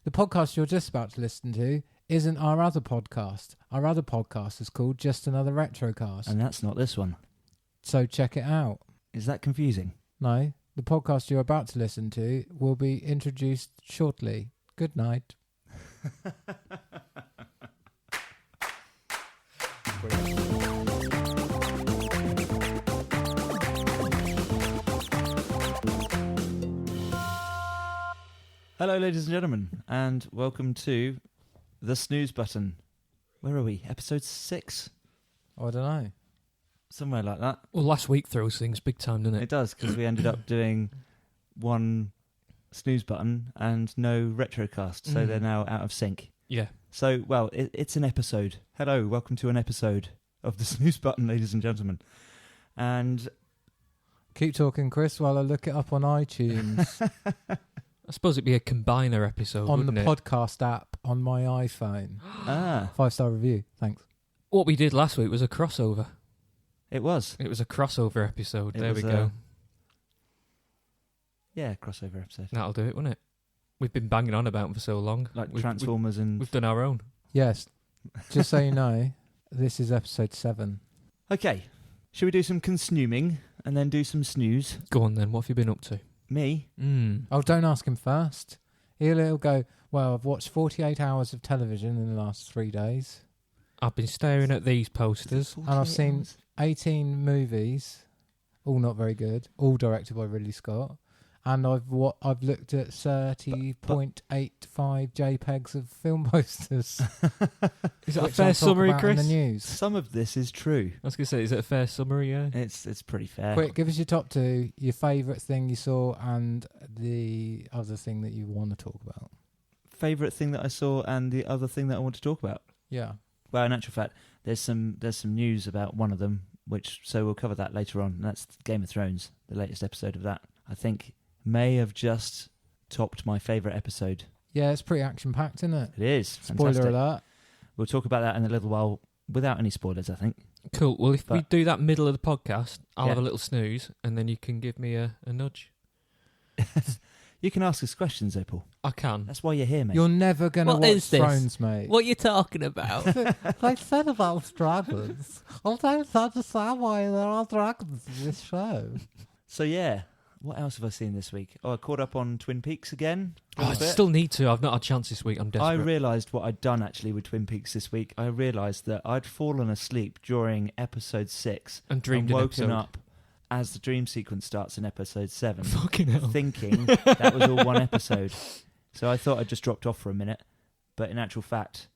The podcast you're just about to listen to isn't our other podcast. Our other podcast is called Just Another Retrocast. And that's not this one. So check it out. Is that confusing? No, the podcast you're about to listen to will be introduced shortly. Good night. Hello, ladies and gentlemen, and welcome to the SNEWS Button. Where are we? Episode 6? I don't know. Somewhere like that. Well, last week throws things big time, doesn't it? It does, because we ended up doing one SNEWS Button and no Retrocast, so they're now out of sync. Yeah. So, well, it's an episode. Hello, welcome to an episode of the SNEWS Button, ladies and gentlemen. And Keep talking, Chris, while I look it up on iTunes. I suppose it'd be a combiner episode, on the wouldn't it? podcast app on my iPhone. 5-star review. Thanks. What we did last week was a crossover. It was. It was a crossover episode. It There was we go. Yeah, crossover episode. That'll do it, won't it? We've been banging on about them for so long. Like We've- Transformers and... We've done our own. Yes. Just so you know, this is episode 7. Okay, should we do some consnewming and then do some snooze? Go on then, what have you been up to? Me? Oh, don't ask him first. He'll go, well, I've watched 48 hours of television in the last 3 days. I've been staring at these posters. And I've seen 18 movies, all not very good, all directed by Ridley Scott. And I've looked at 30.85 JPEGs of film posters. Is that a which fair I'll talk summary, about in Chris? the news. Some of this is true. I was going to say, is it a fair summary, yeah? It's pretty fair. Quick, give us your top 2, your favourite thing you saw, and the other thing that you want to talk about. Favourite thing that I saw and the other thing that I want to talk about. Yeah. Well, in actual fact, there's some news about one of them, so we'll cover that later on. And that's Game of Thrones, the latest episode of that. I think may have just topped my favourite episode. Yeah, it's pretty action-packed, isn't it? It is. Spoiler Fantastic. alert. We'll talk about that in a little while without any spoilers, I think. Cool. Well, if we But- do that middle of the podcast, I'll Yeah. have a little snooze, and then you can give me a nudge. You can ask us questions, though, Paul. I can. That's why you're here, mate. You're never going to What watch is this? Thrones, mate. What are you talking about? They said about dragons. I don't understand why there are dragons in this show. So, yeah. What else have I seen this week? Oh, I caught up on Twin Peaks again. a I little bit. still need to. I've not had a chance this week. I'm desperate. I realised what I'd done actually with Twin Peaks this week. I realised that I'd fallen asleep during episode 6 and dreamed and an woken episode. up as the dream sequence starts in episode 7, Fucking hell. thinking that was all one episode. So I thought I'd just dropped off for a minute, but in actual fact,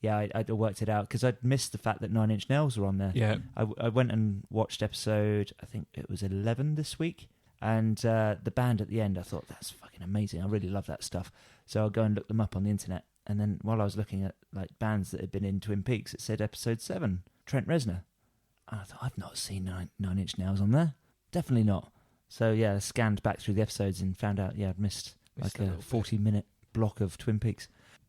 yeah, I'd worked it out because I'd missed the fact that 9 Inch Nails were on there. Yeah. I went and watched episode, I think it was 11 this week. And the band at the end, I thought, that's fucking amazing. I really love that stuff. So I'll go and look them up on the internet. And then while I was looking at like bands that had been in Twin Peaks, it said episode 7, Trent Reznor. And I thought, I've not seen 9 Inch Nails on there. Definitely not. So yeah, I scanned back through the episodes and found out, I'd missed like a 40-minute block of Twin Peaks.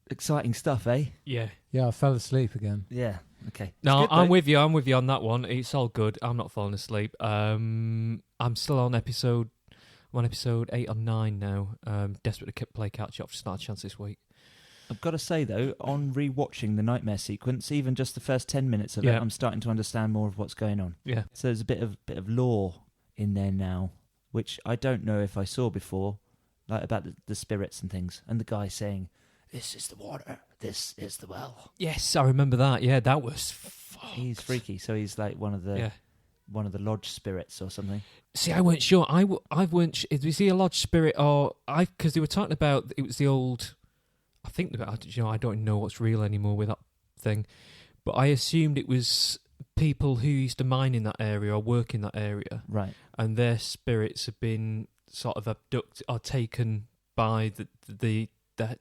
Exciting stuff, eh? Yeah. Yeah, I fell asleep again. Yeah, okay. No, It's good, I'm though. with you. I'm with you on that one. It's all good. I'm not falling asleep. I'm still on episode 8 or 9 now. Desperate to play catch up. Just not a chance this week. I've got to say, though, on rewatching the nightmare sequence, even just the first 10 minutes of it, I'm starting to understand more of what's going on. Yeah. So there's a bit of lore in there now, which I don't know if I saw before, like about the spirits and things, and the guy saying, "This is the water, this is the well." Yes, I remember that. Yeah, that was fucked. He's freaky, so he's like one of the lodge spirits or something. See, I weren't sure. I weren't. Was he a lodge spirit or because they were talking about it was the old. I think I don't know what's real anymore with that thing, but I assumed it was people who used to mine in that area or work in that area, Right? and their spirits have been sort of abducted or taken by the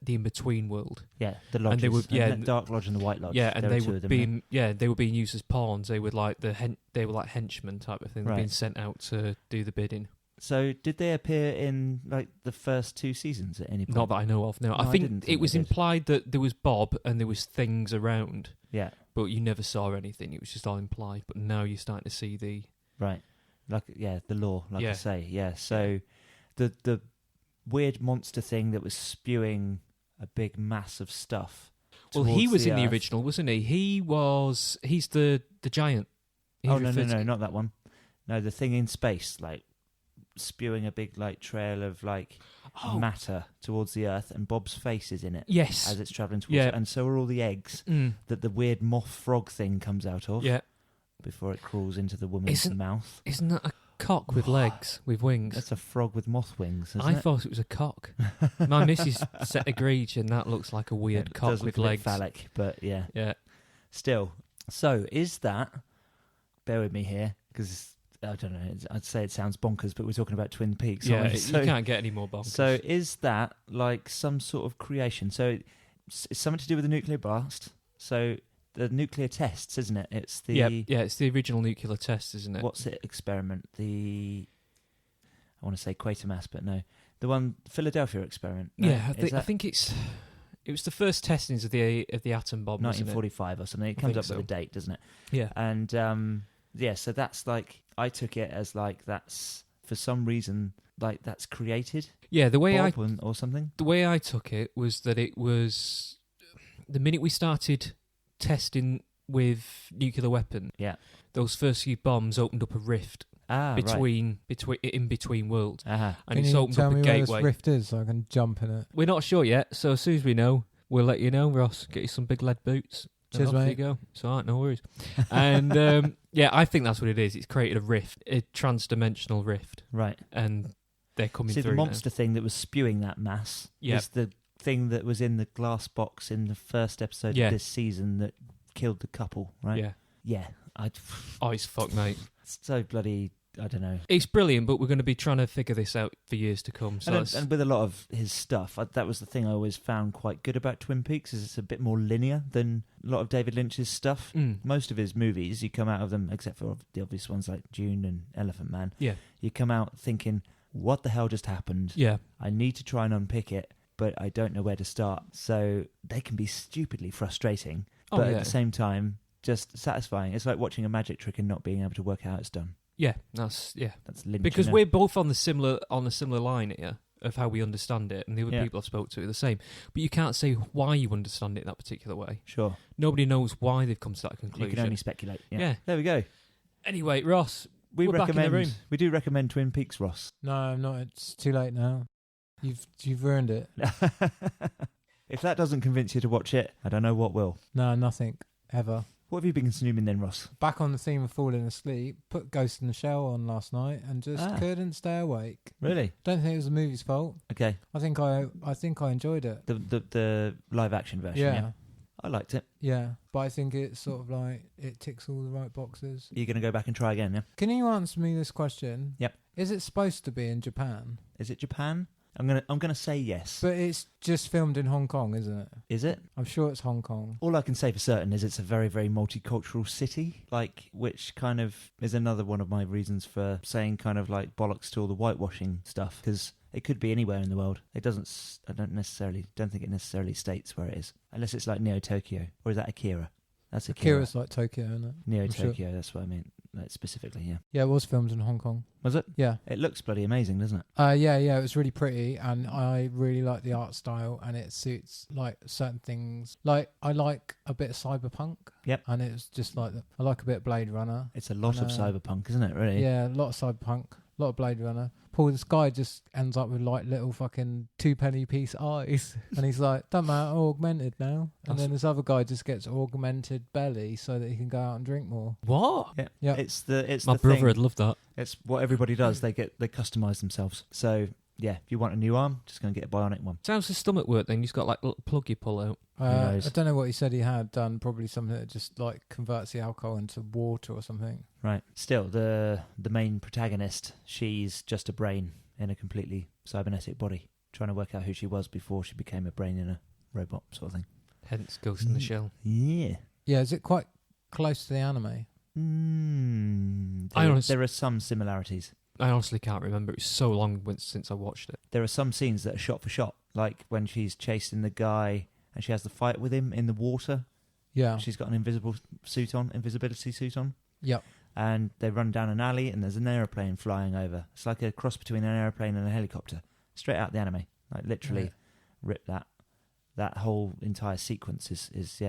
in between world. Yeah, the lodges. And they were the Dark Lodge and the White Lodge. Yeah, and There are they two were of them, being they were being used as pawns. They were like they were like henchmen type of thing. They're Right. being sent out to do the bidding. So did they appear in like the first 2 seasons at any point? Not that I know of. No, I didn't think think it was they did. implied that there was Bob and there was things around, Yeah. but you never saw anything. It was just all implied. But now you're starting to see the Right. Like the law, like I Yeah. say. Yeah. So the weird monster thing that was spewing a big mass of stuff. Well, he towards was in the Earth. original, wasn't he? He's the giant. He Oh, refers- no, not that one. No, the thing in space, like spewing a big like trail of like matter towards the Earth, and Bob's face is in it Yes. as it's travelling towards it, and so are all the eggs that the weird moth frog thing comes out of before it crawls into the woman's mouth. Isn't that a cock with legs, with wings? That's a frog with moth wings, isn't I it? thought it was a cock. My missus agreed, and that looks like a weird It cock does with look a bit legs. phallic, but yeah. Yeah. Still, so is that? Bear with me here, because I don't know. I'd say it sounds bonkers, but we're talking about Twin Peaks. Yeah, aren't we? you can't get any more bonkers. So is that like some sort of creation? So it's something to do with the nuclear blast. So the nuclear tests, isn't it? It's the it's the original nuclear test, isn't it? What's it experiment? I want to say Quatermass, but no, the one Philadelphia experiment. No, Yeah, I think it was the first testings of the atom bomb, 1945 or something. It comes up with a date, doesn't it? Yeah, and so that's like I took it as like that's for some reason like that's created. Yeah, the way or something. The way I took it was that it was the minute we started testing with nuclear weapon. Yeah, those first few bombs opened up a rift between worlds, and it's opened up a gateway. Can you tell me where this rift is so I can jump in it? We're not sure yet, so as soon as we know, we'll let you know. Ross, get you some big lead boots. Cheers, mate. You go. It's all right, no worries. And I think that's what it is. It's created a rift, a trans-dimensional rift, right? And they're coming through. The monster thing that was spewing that mass is the thing that was in the glass box in the first episode of this season that killed the couple, right? Yeah. It's fuck, mate. It's so bloody. I don't know. It's brilliant, but we're going to be trying to figure this out for years to come. So and with a lot of his stuff, that was the thing I always found quite good about Twin Peaks, is it's a bit more linear than a lot of David Lynch's stuff. Most of his movies, you come out of them, except for the obvious ones like Dune and Elephant Man, you come out thinking, what the hell just happened? Yeah. I need to try and unpick it, but I don't know where to start. So they can be stupidly frustrating, but at the same time, just satisfying. It's like watching a magic trick and not being able to work out how it's done. Yeah, that's Lynch, because we're both on the similar line here of how we understand it, and the other people I've spoke to are the same. But you can't say why you understand it that particular way. Sure, nobody knows why they've come to that conclusion. You can only speculate. Yeah. There we go. Anyway, Ross, we're back in the room. We do recommend Twin Peaks, Ross. No, I'm not. It's too late now. You've ruined it. If that doesn't convince you to watch it, I don't know what will. No, nothing ever. What have you been consuming then, Ross? Back on the theme of falling asleep, put Ghost in the Shell on last night and just couldn't stay awake. Really? Don't think it was the movie's fault. Okay. I think I enjoyed it. The live action version. Yeah. I liked it. Yeah, but I think it's sort of like it ticks all the right boxes. You're going to go back and try again, yeah? Can you answer me this question? Yep. Is it supposed to be in Japan? Is it Japan? I'm gonna say yes. But it's just filmed in Hong Kong, isn't it? Is it? I'm sure it's Hong Kong. All I can say for certain is it's a very, very multicultural city, which kind of is another one of my reasons for saying kind of like bollocks to all the whitewashing stuff, because it could be anywhere in the world. I don't think it necessarily states where it is, unless it's like Neo Tokyo, or is that Akira? That's Akira. Akira's like Tokyo, isn't it? Neo Tokyo, that's what I mean. Specifically, yeah. Yeah, it was filmed in Hong Kong. Was it? Yeah. It looks bloody amazing, doesn't it? Yeah, it was really pretty, and I really like the art style, and it suits like certain things. Like I like a bit of cyberpunk. Yep. And it's just like I like a bit of Blade Runner. It's a lot of cyberpunk, isn't it? Really? Yeah, a lot of cyberpunk, a lot of Blade Runner. Paul, this guy just ends up with like little fucking 2-penny piece eyes, and he's like, "Don't matter, augmented now." And then this other guy just gets augmented belly so that he can go out and drink more. What? Yeah. It's my brother would love that. It's what everybody does. They customize themselves. So yeah, if you want a new arm, just go and get a bionic one. So how's his stomach work then? He's got like a little plug you pull out. I don't know what he said he had done. Probably something that just like converts the alcohol into water or something. Right. Still, the main protagonist, she's just a brain in a completely cybernetic body, trying to work out who she was before she became a brain in a robot sort of thing. Hence Ghost in the Shell. Yeah. Yeah, is it quite close to the anime? There are some similarities. I honestly can't remember. It was so long since I watched it. There are some scenes that are shot for shot, like when she's chasing the guy and she has the fight with him in the water. Yeah. She's got an invisibility suit on. Yep. And they run down an alley and there's an aeroplane flying over. It's like a cross between an aeroplane and a helicopter. Straight out the anime. Like literally ripped that that whole entire sequence is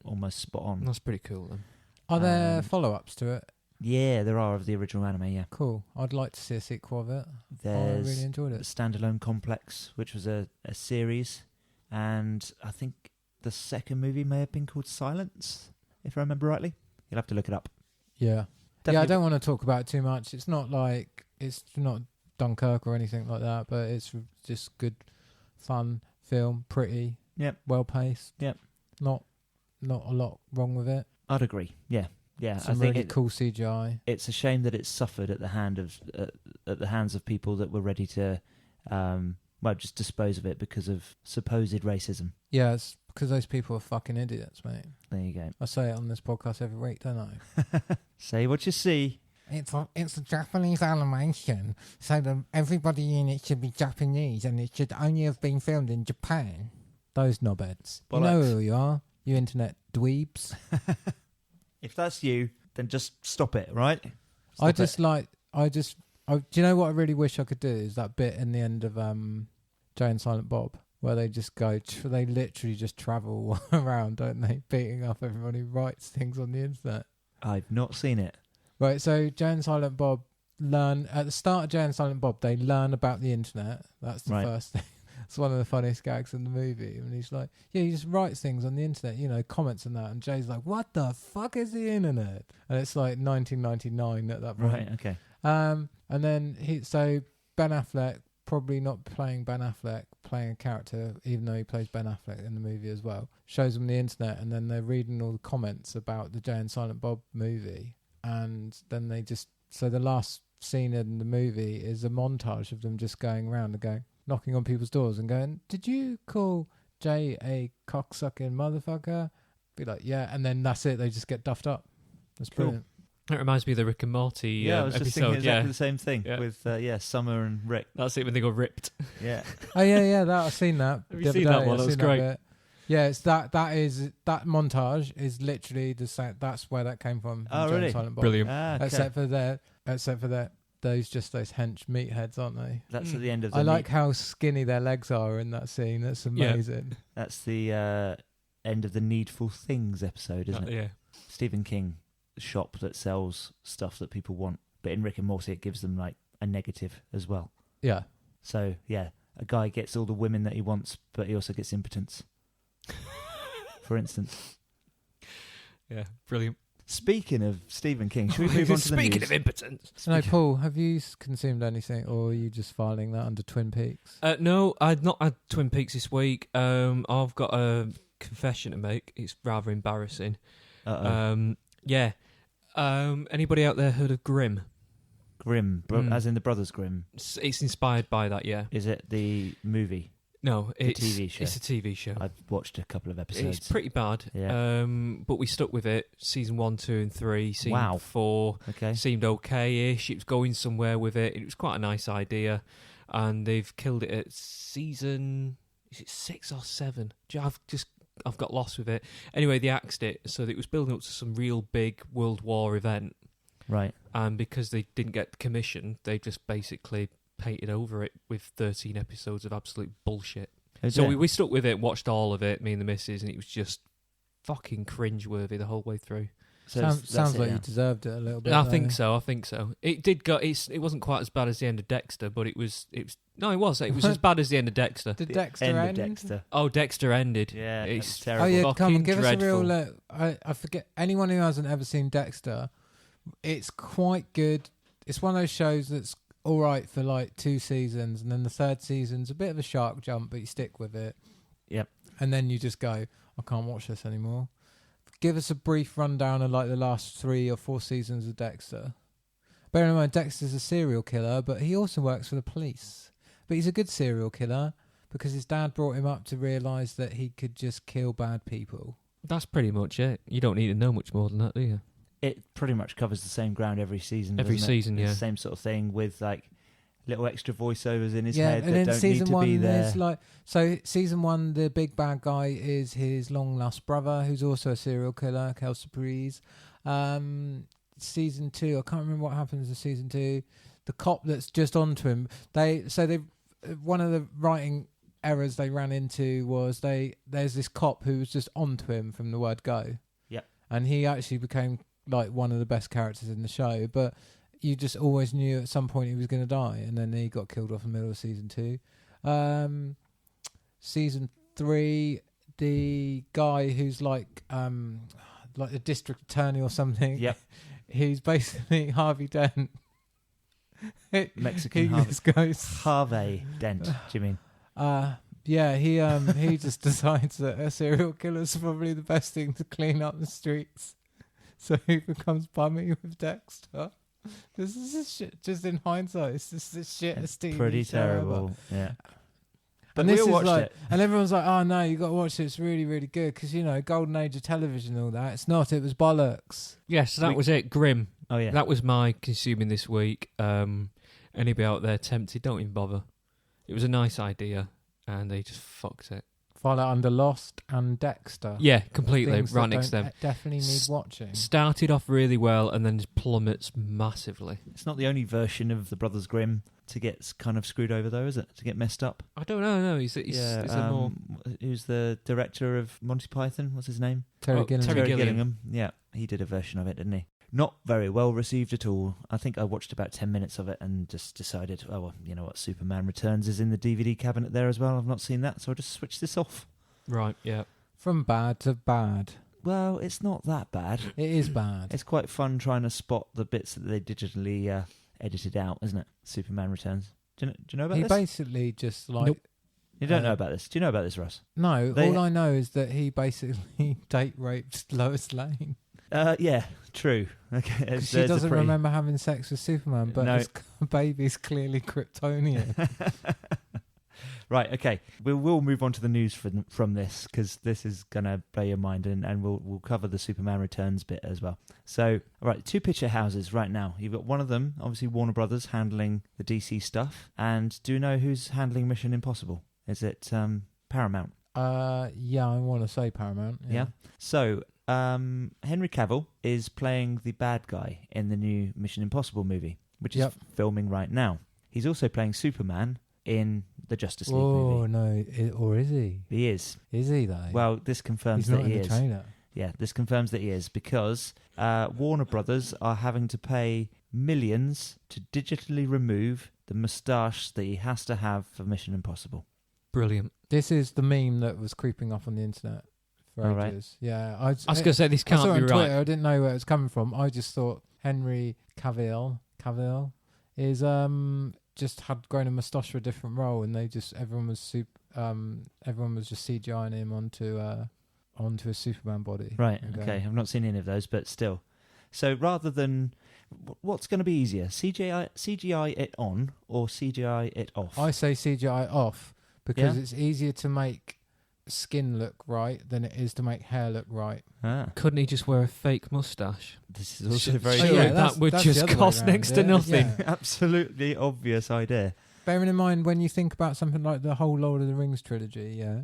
almost spot on. That's pretty cool then. Are there follow-ups to it? Yeah, there are of the original anime. Yeah, Cool. I'd like to see a sequel of it. there's I really enjoyed the it. Standalone Complex, which was a series, and I think the second movie may have been called Silence, if I remember rightly. You'll have to look it up. Yeah. Yeah, I Definitely- don't want to talk about it too much. It's not Dunkirk or anything like that, but it's just good, fun film, pretty, well paced. Yep. Not a lot wrong with it. I'd agree. Yeah. Some I think really cool CGI. it's a shame that it's suffered at the hands of people that were ready to, just dispose of it because of supposed racism. Yeah, it's because those people are fucking idiots, mate. There you go. I say it on this podcast every week, don't I? Say what you see. It's a Japanese animation, so everybody in it should be Japanese, and it should only have been filmed in Japan. Those knobheads. You know who you are, you internet dweebs. If that's you, then just stop it, right? Do you know what I really wish I could do is that bit in the end of Jay and Silent Bob, where they just go, they literally just travel around, don't they, beating up everyone who writes things on the internet. I've not seen it. Right, so Jay and Silent Bob at the start of Jay and Silent Bob, they learn about the internet. That's the first thing. It's one of the funniest gags in the movie. And he's like, yeah, he just writes things on the internet, comments and that. And Jay's like, what the fuck is the internet? And it's like 1999 at that point. Right, okay. And then Ben Affleck, probably not playing Ben Affleck, playing a character, even though he plays Ben Affleck in the movie as well, shows them the internet, and then they're reading all the comments about the Jay and Silent Bob movie. And then the last scene in the movie is a montage of them just going around and knocking on people's doors and going, did you call Jay a cocksucking motherfucker? Be like, yeah, and then that's it. They just get duffed up. That's Cool. brilliant. That reminds me of the Rick and Morty I was just thinking episode. exactly the same thing Yeah. with Summer and Rick. That's it when they go ripped. Yeah. Oh yeah, that I've seen that. Have the you other seen that day. one? I've That was seen great. bit. Yeah, it's that montage is literally the same. That's where that came from. Oh, Jay and really? Silent Bob. Brilliant. Okay. Except for that, those hench meatheads, aren't they? That's at the end of the I like how skinny their legs are in that scene. That's amazing. That's the end of the Needful Things episode, isn't it? Yeah. Stephen King shop that sells stuff that people want, but in Rick and Morty it gives them like a negative as well. Yeah. So yeah, a guy gets all the women that he wants, but he also gets impotence. For instance. Yeah, brilliant. Speaking of Stephen King, should we move on to the news? Speaking of impotence. No, Paul, have you consumed anything, or are you just filing that under Twin Peaks? No, I'd not had Twin Peaks this week. I've got a confession to make. It's rather embarrassing. Yeah. Anybody out there heard of Grimm? Grimm, as in the Brothers Grimm. It's inspired by that, yeah. Is it the movie? No, it's a TV show. It's a TV show. I've watched a couple of episodes. It's pretty bad. Yeah. But we stuck with it. Season 1, 2 and 3. Season 4 Okay. seemed okay-ish. It was going somewhere with it. It was quite a nice idea. And they've killed it at season... Is it 6 or 7? I've got lost with it. Anyway, they axed it. So it was building up to some real big World War event. Right. And because they didn't get the commission, they just basically painted over it with 13 episodes of absolute bullshit. So we stuck with it, watched all of it, me and the missus, and it was just fucking cringeworthy the whole way through. So sounds like you deserved it a little bit. I think so. It did go. It wasn't quite as bad as the end of Dexter, but it was. No, it was. It was as bad as the end of Dexter. Did The Dexter end end? of Dexter. Oh, Dexter ended. Yeah, It's it's terrible. Oh yeah, come on, Fucking give us a real dreadful. look. I forget anyone who hasn't ever seen Dexter. It's quite good. It's one of those shows that's all right for like 2 seasons, and then the 3rd season's a bit of a shark jump, but you stick with it. Yep. And then you just go, I can't watch this anymore. Give us a brief rundown of like the last 3 or 4 seasons of Dexter. Bear in mind, Dexter's a serial killer, but he also works for the police. But he's a good serial killer because his dad brought him up to realise that he could just kill bad people. That's pretty much it. You don't need to know much more than that, do you? It pretty much covers the same ground every season. Every doesn't it? season, It's yeah. the same sort of thing with like little extra voiceovers in his Yeah, head and that then don't season need to 1 be there. is like season 1, the big bad guy is his long lost brother, who's also a serial killer, Kel Surprise. Season 2, I can't remember what happens in season 2. The cop that's just onto him. One of the writing errors they ran into was there's this cop who was just onto him from the word go. Yep. And he actually became like one of the best characters in the show, but you just always knew at some point he was going to die, and then he got killed off in the middle of season 2. Season 3, the guy who's like a district attorney or something. Yep. He's basically Harvey Dent. Mexican he Harvey. just goes Harvey Dent, do you mean? Yeah, he just decides that a serial killer is probably the best thing to clean up the streets. So he becomes bummy with Dexter. This is shit. Just in hindsight, it's just the shittest TV Pretty show ever. terrible, yeah. But And we this all is watched like, it. and everyone's like, "Oh no, you got to watch it. It's really, really good." Because golden age of television and all that. It's not. It was bollocks. Yes, that was it. Grim. Oh yeah. That was my consuming this week. Anybody out there tempted, don't even bother. It was a nice idea, and they just fucked it. File out under Lost and Dexter. Yeah, completely. Things Right that next to don't them. Definitely need watching. Started off really well, and then just plummets massively. It's not the only version of the Brothers Grimm to get kind of screwed over, though, is it? To get messed up. I don't know. No, he's Yeah. a more Who's the director of Monty Python? What's his name? Terry Oh, Gilliam. Terry Gilliam. Yeah, he did a version of it, didn't he? Not very well received at all. I think I watched about 10 minutes of it and just decided, oh, well, you know what, Superman Returns is in the DVD cabinet there as well. I've not seen that, so I'll just switch this off. right. Yeah. From bad to bad. Well, it's not that bad. It is bad. It's quite fun trying to spot the bits that they digitally edited out, isn't it? Superman Returns. Do you know about He this? basically just like... Nope. You don't know about this. Do you know about this, Ross? No, They- all I know is that he basically date raped Lois Lane. Yeah, true. Okay, 'Cause she there's a doesn't pretty- remember having sex with Superman, but No. his baby's clearly Kryptonian. Right, okay. We'll move on to the news from this, because this is going to blow your mind, and we'll cover the Superman Returns bit as well. So, all right, 2 picture houses right now. You've got one of them, obviously Warner Brothers, handling the DC stuff. And do you know who's handling Mission Impossible? Is it Paramount? Yeah, I want to say Paramount. Yeah. So, Henry Cavill is playing the bad guy in the new Mission Impossible movie, which is Yep. filming right now. He's also playing Superman in the Justice League Oh, movie. no. Or is he? He is. Is he, though? Well, this confirms he's not that he in the is. trailer. Yeah, this confirms that he is, because Warner Brothers are having to pay millions to digitally remove the moustache that he has to have for Mission Impossible. Brilliant. This is the meme that was creeping up on the internet for All right. ages. Yeah. I was going to say this I saw can't it be on right. Twitter. I didn't know where it was coming from. I just thought Henry Cavill is just had grown a moustache for a different role, and they just everyone was just CGIing him onto a Superman body. Right, okay. I've not seen any of those, but still. So rather than... What's going to be easier? CGI it on or CGI it off? I say CGI off because Yeah? it's easier to make skin look right than it is to make hair look right. Couldn't he just wear a fake mustache? This is also Sh- very sure, true. that would that's just the other way cost round, next to yeah. nothing. Yeah. Absolutely obvious idea. Bearing in mind when you think about something like the whole Lord of the Rings trilogy, yeah,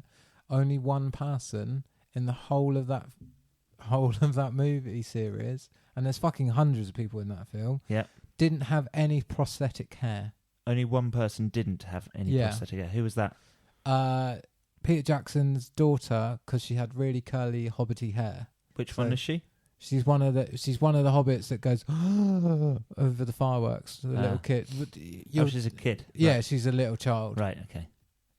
only one person in the whole of that movie series, and there's fucking hundreds of people in that film, Yeah. didn't have any prosthetic hair. Only one person didn't have any Yeah. prosthetic hair. Who was that? Peter Jackson's daughter, because she had really curly hobbity hair. Which So- one is she? She's one of the hobbits that goes over the fireworks. The little Ah. kid. Oh, she's a kid. Yeah, Right. she's a little child. Right, okay.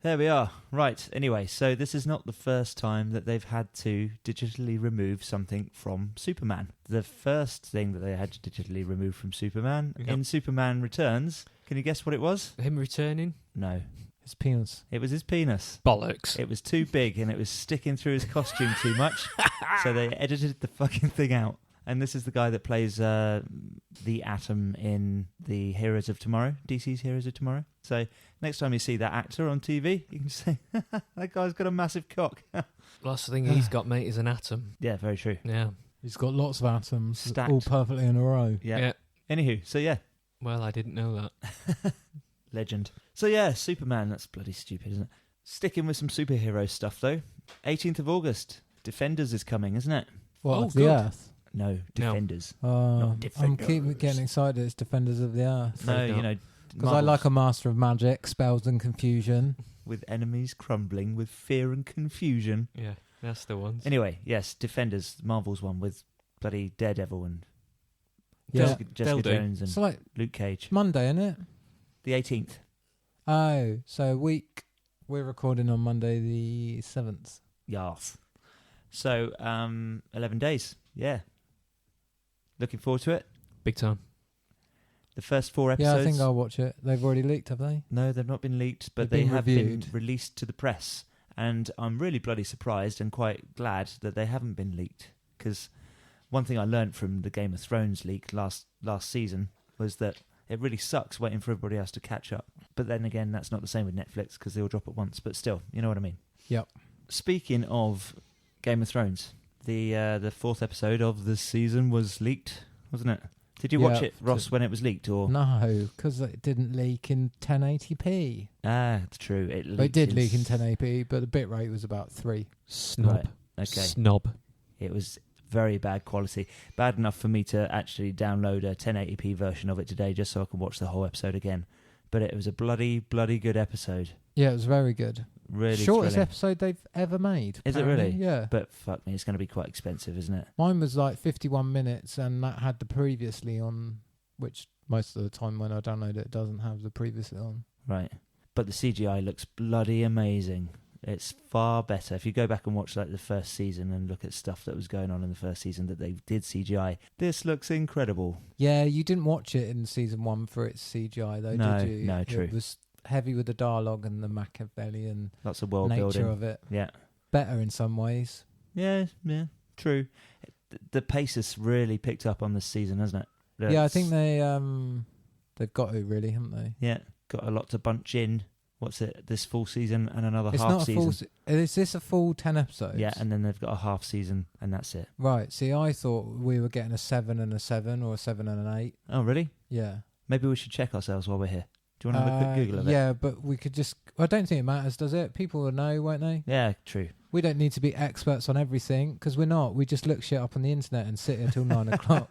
There we are. Right, anyway, so this is not the first time that they've had to digitally remove something from Superman. The first thing that they had to digitally remove from Superman Yep. in Superman Returns, can you guess what it was? Him returning? No. His penis. It was his penis. Bollocks. It was too big and it was sticking through his costume too much, so they edited the fucking thing out. And this is the guy that plays the Atom in the Heroes of Tomorrow, DC's Heroes of Tomorrow. So next time you see that actor on TV, you can say, that guy's got a massive cock. Last thing he's got, mate, is an atom. Yeah, very true. Yeah. He's got lots of atoms, Stacked. all perfectly in a row. Yeah. Anywho, so yeah, Well, I didn't know that. legend. So yeah, Superman, that's bloody stupid, isn't it? Sticking with some superhero stuff, though. 18th of August, Defenders is coming, isn't it? What, Oh, of the good. Earth? No, Defenders. I'm Defenders. keep getting excited. It's Defenders of the Earth. No, Afraid you not. know, Because I like a master of magic, spells and confusion. With enemies crumbling with fear and confusion. Yeah, that's the ones. Anyway, yes, Defenders, Marvel's one with bloody Daredevil and Yeah. Jessica Jones and It's like Luke Cage. Monday, isn't it? The 18th. Oh, so a week. We're recording on Monday the 7th. Yes. So, 11 days. Yeah. Looking forward to it. Big time. The first 4 episodes. Yeah, I think I'll watch it. They've already leaked, have they? No, they've not been leaked, but They've they been have reviewed. been released to the press. And I'm really bloody surprised and quite glad that they haven't been leaked. Because one thing I learned from the Game of Thrones leak last season was that it really sucks waiting for everybody else to catch up. But then again, that's not the same with Netflix because they all drop at once. But still, you know what I mean? Yep. Speaking of Game of Thrones, the 4th episode of the season was leaked, wasn't it? Did you watch it, Ross, when it was leaked? Or No, because it didn't leak in 1080p. Ah, it's true. It did leak in 1080p, but the bitrate was about 3. Snob. Right, okay. Snob. It was very bad quality. Bad enough for me to actually download a 1080p version of it today just so I can watch the whole episode again. But it was a bloody good episode. Yeah, it was very good. Really Shortest thrilling. episode they've ever made. Is it apparently. really? Yeah. But fuck me, it's going to be quite expensive, isn't it? Mine was like 51 minutes, and that had the previously on, which most of the time when I download it doesn't have the previously on. Right. But the CGI looks bloody amazing. It's far better. If you go back and watch like the first season and look at stuff that was going on in the first season that they did CGI, this looks incredible. Yeah, you didn't watch it in season 1 for its CGI though, No, did you? no, true. It was heavy with the dialogue and the Machiavellian Lots of world nature building. of it. Yeah. Better in some ways. Yeah, true. The pace has really picked up on this season, hasn't it? Yeah, I think they've got to really, haven't they? Yeah, got a lot to bunch in. What's it? This full season and another It's half not a season. full. Is this a full 10 episodes? Yeah, and then they've got a half season, and that's it. Right. See, I thought we were getting a 7 and a 7 or a 7 and an 8. Oh, really? Yeah. Maybe we should check ourselves while we're here. Do you want to have a quick Google of it? Yeah, but we could just. I don't think it matters, does it? People will know, won't they? Yeah, true. We don't need to be experts on everything because we're not. We just look shit up on the internet and sit here till 9 o'clock.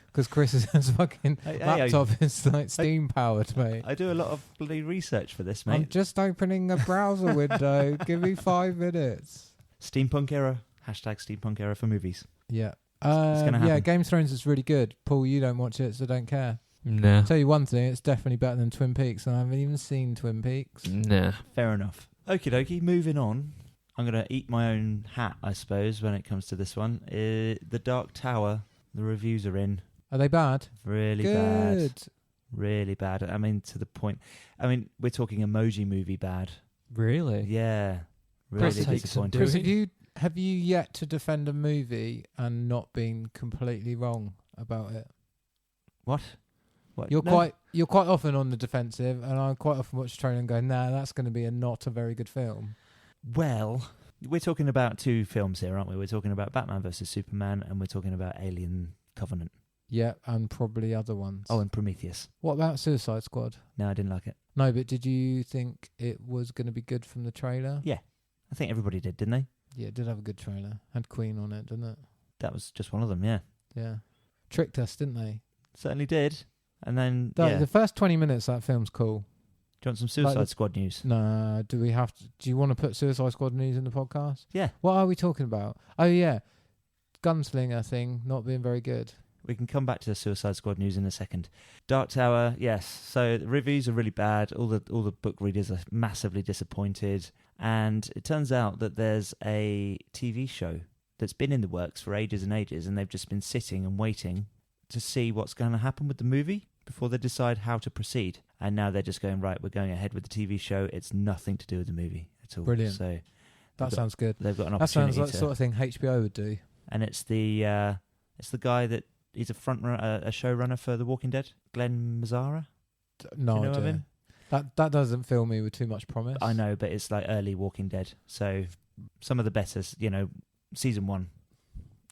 Because Chris's fucking laptop is like steam powered, mate. I do a lot of bloody research for this, mate. I'm just opening a browser window. Give me 5 minutes. Steampunk era. Hashtag steampunk era for movies. Yeah. gonna happen. Yeah, Game of Thrones is really good. Paul, you don't watch it, so don't care. Nah. Tell you one thing, it's definitely better than Twin Peaks, and I haven't even seen Twin Peaks. Nah. Fair enough. Okie dokie, moving on. I'm going to eat my own hat, I suppose, when it comes to this one. The Dark Tower, the reviews are in. Are they bad? Really Good. bad. Really bad. I mean, to the point. I mean, we're talking Emoji Movie bad. Really? Yeah. Really That takes some disappointing. Chris, doing. have you yet to defend a movie and not been completely wrong about it? What? You're No. quite often on the defensive, and I quite often watch the trailer and go, "Nah, that's going to be not a very good film." Well, we're talking about 2 films here, aren't we? We're talking about Batman vs Superman, and we're talking about Alien Covenant. Yeah, and probably other ones. Oh, and Prometheus. What about Suicide Squad? No, I didn't like it. No, but did you think it was going to be good from the trailer? Yeah. I think everybody did, didn't they? Yeah, it did have a good trailer. Had Queen on it, didn't it? That was just one of them, yeah. Yeah. Tricked us, didn't they? Certainly did. And then, yeah. The first 20 minutes of that film's cool. Do you want some Suicide like the- Squad news? No, do we have to? Do you want to put Suicide Squad news in the podcast? Yeah. What are we talking about? Oh, yeah. Gunslinger thing not being very good. We can come back to the Suicide Squad news in a second. Dark Tower, yes. So the reviews are really bad. All the book readers are massively disappointed. And it turns out that there's a TV show that's been in the works for ages and ages, and they've just been sitting and waiting to see what's going to happen with the movie before they decide how to proceed. And now they're just going, right, we're going ahead with the TV show. It's nothing to do with the movie at all. Brilliant. So That sounds good. they've got an That opportunity sounds like the sort of thing HBO would do. and it's the guy that he's a a showrunner for The Walking Dead, Glenn Mazzara. No Do you know of idea. him? That doesn't fill me with too much promise. I know, but it's like early Walking Dead. So some of the better, season 1.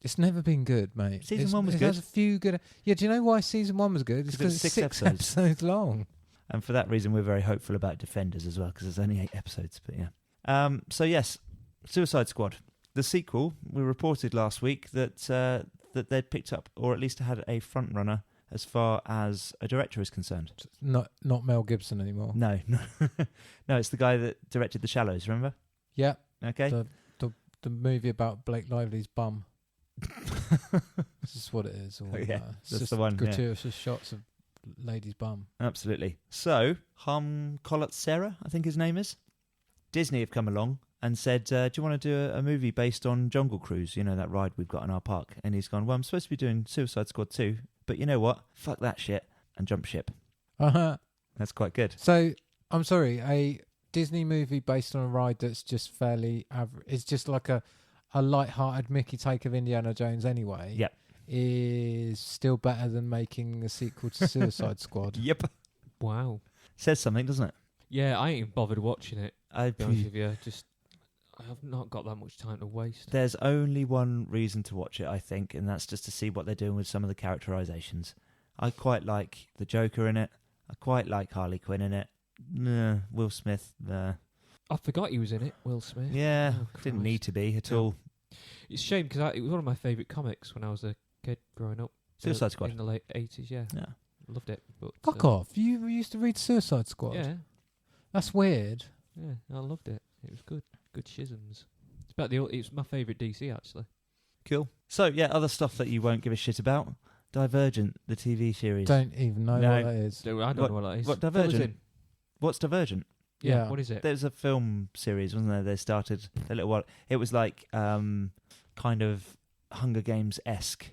It's never been good, mate. Season 1 was it good. has a few good. Yeah, do you know why season 1 was good? It's 'Cause it was because it's 6 6 episodes. episodes long. And for that reason, we're very hopeful about Defenders as well, because there's only 8 episodes. But yeah. So yes, Suicide Squad, the sequel. We reported last week that they'd picked up, or at least had a front runner as far as a director is concerned. Not Mel Gibson anymore. No, no, it's the guy that directed The Shallows. Remember? Yeah. Okay. The movie about Blake Lively's bum. This is what it is. All yeah, it's that's just the one. gratuitous shots of lady's bum. Absolutely. So, Collectables, I think his name is. Disney have come along and said, do you want to do a movie based on Jungle Cruise? You know, that ride we've got in our park. And he's gone, well, I'm supposed to be doing Suicide Squad 2, but you know what? Fuck that shit and jump ship. Uh-huh. That's quite good. So, I'm sorry, a Disney movie based on a ride that's just fairly average. It's just like a light-hearted Mickey take of Indiana Jones anyway. Yep. Is still better than making a sequel to Suicide Squad. Yep. Wow. Says something, doesn't it? Yeah, I ain't even bothered watching it. I To be honest with you, I have not got that much time to waste. There's only one reason to watch it, I think, and that's just to see what they're doing with some of the characterizations. I quite like the Joker in it. I quite like Harley Quinn in it. Nah, Will Smith. I forgot he was in it, Will Smith. Yeah, Oh, didn't Christ. need to be at No. all. It's a shame because it was one of my favourite comics when I was a kid growing up. Suicide Squad. In the late 80s, yeah. Yeah. Loved it. But, Fuck off. You used to read Suicide Squad? Yeah, That's weird. yeah, I loved it. It was good. Good schisms. It's about it was my favourite DC, actually. Cool. So, yeah, other stuff that you won't give a shit about. Divergent, the TV series. Don't even know No. what that is. I don't know what that is. What Fill us Divergent? in. What's Divergent? Yeah, Yeah. what is it? There's a film series, wasn't there? They started a little while. It was like kind of Hunger Games-esque,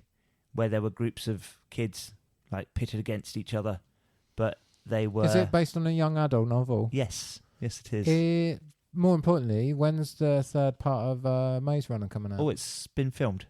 where there were groups of kids like pitted against each other, but they were. Is it based on a young adult novel? Yes, it is. More importantly, when's the third part of Maze Runner coming out? Oh, it's been filmed.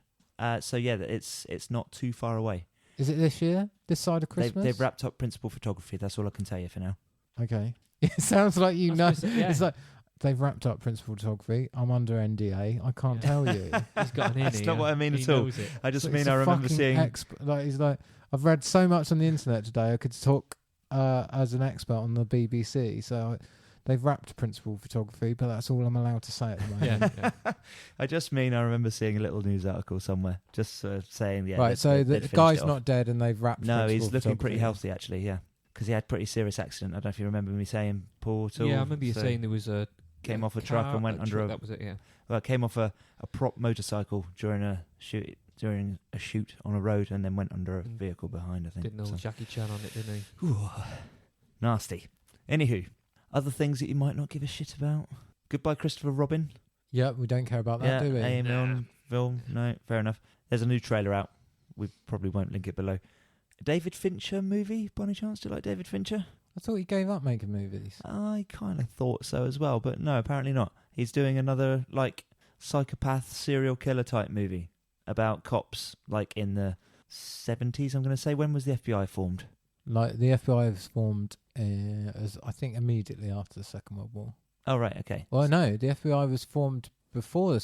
So yeah, it's not too far away. Is it this year? This side of Christmas? They've wrapped up principal photography. That's all I can tell you for now. Okay. It sounds like you I was know. gonna say, yeah. It's like they've wrapped up principal photography. I'm under NDA. I can't Yeah. tell you. He's got an in That's here. not what I mean He at all. knows it. I just So mean it's I a remember fucking seeing. he's like, I've read so much on the internet today. I could talk as an expert on the BBC. So they've wrapped principal photography, but that's all I'm allowed to say at the moment. Yeah. I just mean I remember seeing a little news article somewhere, just saying yeah. Right. So they'd the finished guy's it off. not dead, and they've wrapped. No, he's principal looking pretty photography. healthy actually. Yeah, because he had a pretty serious accident. I don't know if you remember me saying, Paul. At all. Yeah, I remember you So saying there was a came off a truck and went under a. That was it. Yeah. Well, came off a prop motorcycle during a shoot on a road, and then went under a Mm. vehicle behind. I think. Did an old So- Jackie Chan on it, didn't he? Ooh, nasty. Anywho, other things that you might not give a shit about. Goodbye, Christopher Robin. Yeah, we don't care about that, do we? AM on film. No, fair enough. There's a new trailer out. We probably won't link it below. A David Fincher movie, by any chance? Do you like David Fincher? I thought he gave up making movies. I kind of thought so as well, but no, apparently not. He's doing another, like, psychopath serial killer type movie about cops, like, in the 70s, I'm going to say. When was the FBI formed? Like the FBI was formed, as I think immediately after the Second World War. Oh, right, okay. Well, no, the FBI was formed before the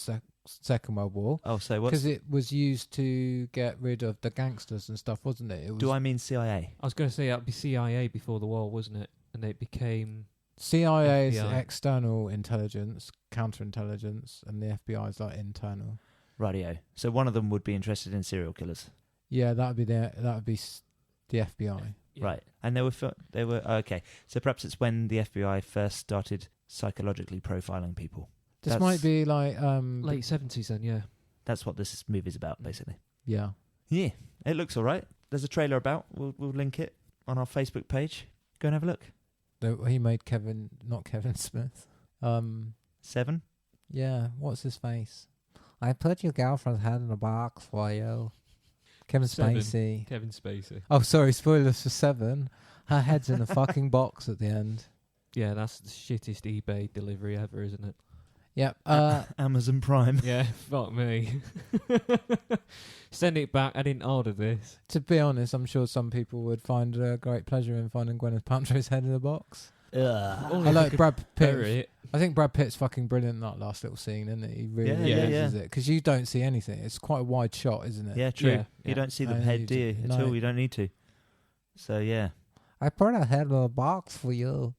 Second World War Oh, so what's... because it was used to get rid of the gangsters and stuff, wasn't it? It was Do I mean CIA? I was going to say that'd be CIA before the war, wasn't it? And it became CIA is FBI. external intelligence, counterintelligence, and the FBI is like internal. Radio. So one of them would be interested in serial killers. Yeah, that would be the FBI. yeah. Right. And they were okay. So perhaps it's when the FBI first started psychologically profiling people. This That's- might be like Late 70s then, yeah. That's what this movie's about, basically. yeah. Yeah, it looks all right. There's a trailer about. We'll link it on our Facebook page. Go and have a look. He made not Kevin Smith. 7. Yeah, what's his face? I put your girlfriend's head in a box for you. Kevin 7. Spacey. Kevin Spacey. Oh, sorry, spoilers for 7. Her head's in a fucking box at the end. Yeah, that's the shittest eBay delivery ever, isn't it? Yep. Amazon Prime. Yeah, fuck me. Send it back. I didn't order this. To be honest, I'm sure some people would find a great pleasure in finding Gwyneth Paltrow's head in a box. Only I if like could Brad bury Pitt. it. I think Brad Pitt's fucking brilliant in that last little scene, isn't it? He really Yeah, uses it because you don't see anything. It's quite a wide shot, isn't it? Yeah, true. Yeah, You yeah. don't see the No, head, you do you? don't. At No. all. You don't need to. So, yeah. I put a head in a box for you.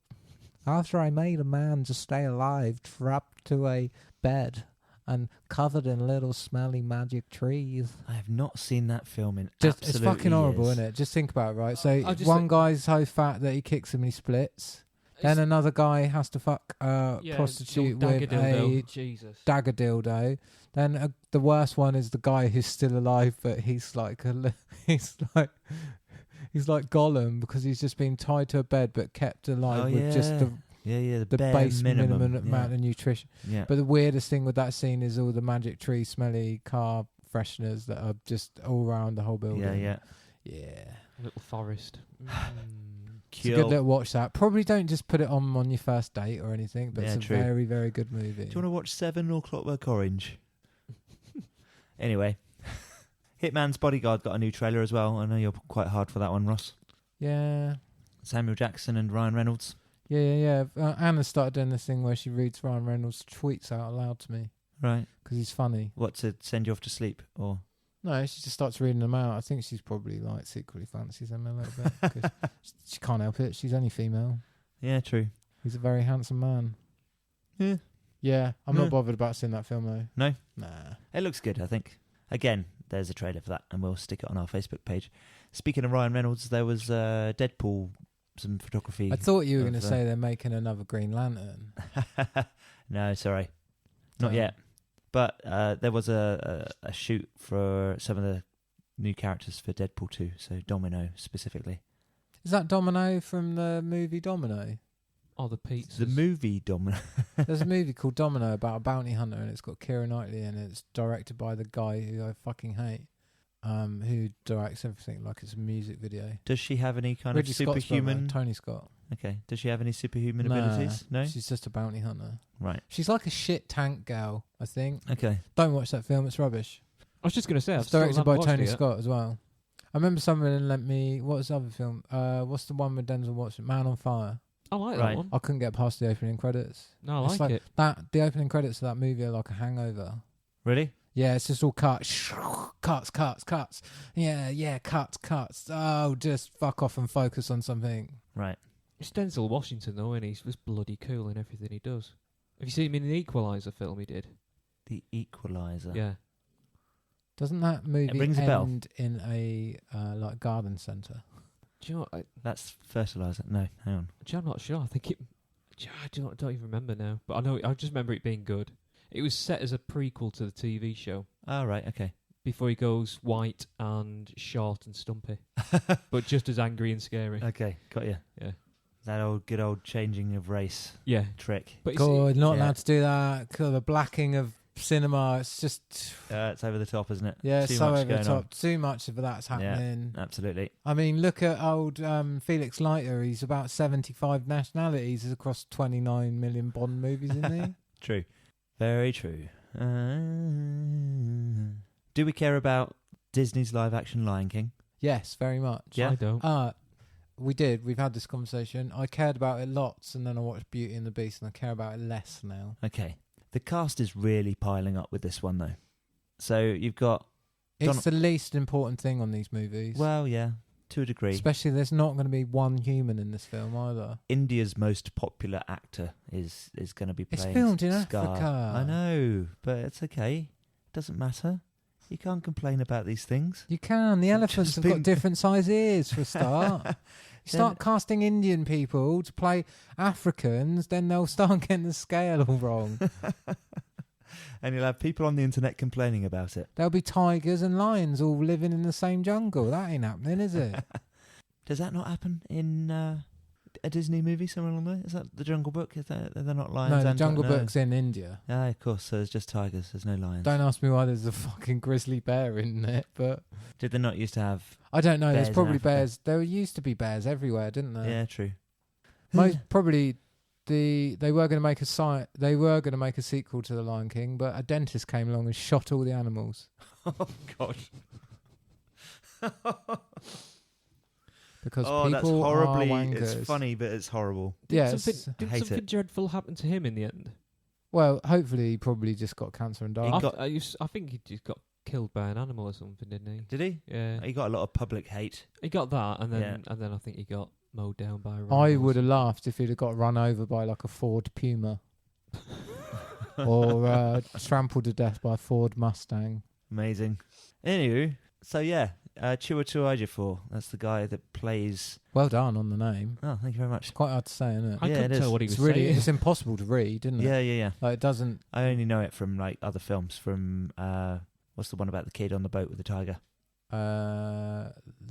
After I made a man to stay alive trapped to a bed, and covered in little smelly magic trees. I have not seen that film in It's absolutely fucking horrible, years. isn't it? Just think about it, right? So I just one think- guy's so fat that he kicks him and he splits. Then another guy has to fuck a Yeah, prostitute dagger with dildo. a Jesus. dagger dildo. Then the worst one is the guy who's still alive, but he's like he's like Gollum because he's just been tied to a bed but kept alive with just the the bare base minimum minimum amount of nutrition. Yeah. But the weirdest thing with that scene is all the magic tree smelly car fresheners that are just all around the whole building. yeah. Little forest. It's a good little watch that. Probably don't just put it on your first date or anything, but Yeah, it's a true. very, very good movie. Do you want to watch 7 or Clockwork Orange? Anyway, Hitman's Bodyguard got a new trailer as well. I know you're quite hard for that one, Ross. Yeah. Samuel Jackson and Ryan Reynolds. Yeah. Anna started doing this thing where she reads Ryan Reynolds' tweets out loud to me Right. because he's funny. What, to send you off to sleep? Or No, she just starts reading them out. I think she's probably like secretly fancies him a little bit because she can't help it. She's only female. Yeah, true. He's a very handsome man. Yeah. Yeah, I'm Yeah. not bothered about seeing that film though. No? Nah. It looks good, I think. Again, there's a trailer for that, and we'll stick it on our Facebook page. Speaking of Ryan Reynolds, there was Deadpool, some photography. I thought you were of, going to say they're making another Green Lantern. No, sorry. Not Oh. yet. But there was a shoot for some of the new characters for Deadpool 2, so Domino specifically. Is that Domino from the movie Domino? Oh, the pizzas. The movie Domino. There's a movie called Domino about a bounty hunter, and it's got Keira Knightley, and it's directed by the guy who I fucking hate, who directs everything like it's a music video. Does she have any kind Ridley of Scott's superhuman... brother, Tony Scott. Okay. Does she have any superhuman Nah, abilities? No? She's just a bounty hunter. Right. She's like a shit tank girl, I think. Okay. Don't watch that film, it's rubbish. I was just going to say, It's directed by Tony Scott as well. I remember someone lent me, what was the other film? What's the one with Denzel Washington? Man on Fire. I like Right. that one. I couldn't get past the opening credits. No, I It's like it. The opening credits of that movie are like a hangover. Really? Yeah, it's just all cuts. Cuts. Yeah, cuts. Oh, just fuck off and focus on something. Right. It's Denzel Washington, though, and he's just bloody cool in everything he does. Have you seen him in the Equalizer film he did? The Equalizer. Yeah. Doesn't that movie rings a bell. end in a like garden centre? Do you know what? That's fertilizer. No, hang on. I'm not sure. I think it... I don't even remember now. But I just remember it being good. It was set as a prequel to the TV show. Oh, right. Okay. Before he goes white and short and stumpy. But just as angry and scary. Okay. Got you. Yeah. That good old changing of race Yeah. trick. But God, not Yeah. allowed to do that. God, the blacking of cinema. It's just It's over the top, isn't it? yeah, Too so much over the going top. on. Too much of that's happening. Absolutely. I mean, look at old Felix Leiter. He's about 75 nationalities across 29 million Bond movies, isn't he? True. Very true. Do we care about Disney's live-action Lion King? Yes, very much. Yeah. I don't. We did. We've had this conversation. I cared about it lots, and then I watched Beauty and the Beast, and I care about it less now. Okay. The cast is really piling up with this one, though. So you've got... It's the least important thing on these movies. Well, yeah, to a degree. Especially there's not going to be one human in this film either. India's most popular actor is going to be It's playing filmed in Scar. Africa. I know, but it's okay. Doesn't matter. You can't complain about these things. You can. The elephants have got different size ears for a start. You start casting Indian people to play Africans, then they'll start getting the scale all wrong. And you'll have people on the internet complaining about it. There'll be tigers and lions all living in the same jungle. That ain't happening, is it? Does that not happen in a Disney movie somewhere along there? Is that the Jungle Book? Are there not lions? No, the and Jungle Book's in India. Ah, of course. So there's just tigers. There's no lions. Don't ask me why there's a fucking grizzly bear in it, but Did they not used to have... I don't know. Bears There's in probably Africa? bears. There used to be bears everywhere, didn't there? Yeah, true. Most probably they were going to make a sequel to The Lion King, but a dentist came along and shot all the animals Oh, God. because Oh, that's people horribly... are wankers. It's funny, but it's horrible. Yes. Did hate something it. dreadful happen to him in the end? Well, hopefully he probably just got cancer and died. I think he just got killed by an animal or something, didn't he? Did he? Yeah. He got a lot of public hate. He got that, and then Yeah. I think he got mowed down by a I rhino or would have something. laughed if he'd have got run over by like a Ford Puma. or trampled to death by a Ford Mustang. Amazing. Anywho, so yeah, Chiwetel Ejiofor. That's the guy that plays. Well done on the name. Oh, thank you very much. It's quite hard to say, isn't it? I Yeah, couldn't it tell is. what he was It's really, saying. it's impossible to read, isn't it? Yeah. Like it doesn't. I only know it from like other films. From what's the one about the kid on the boat with the tiger?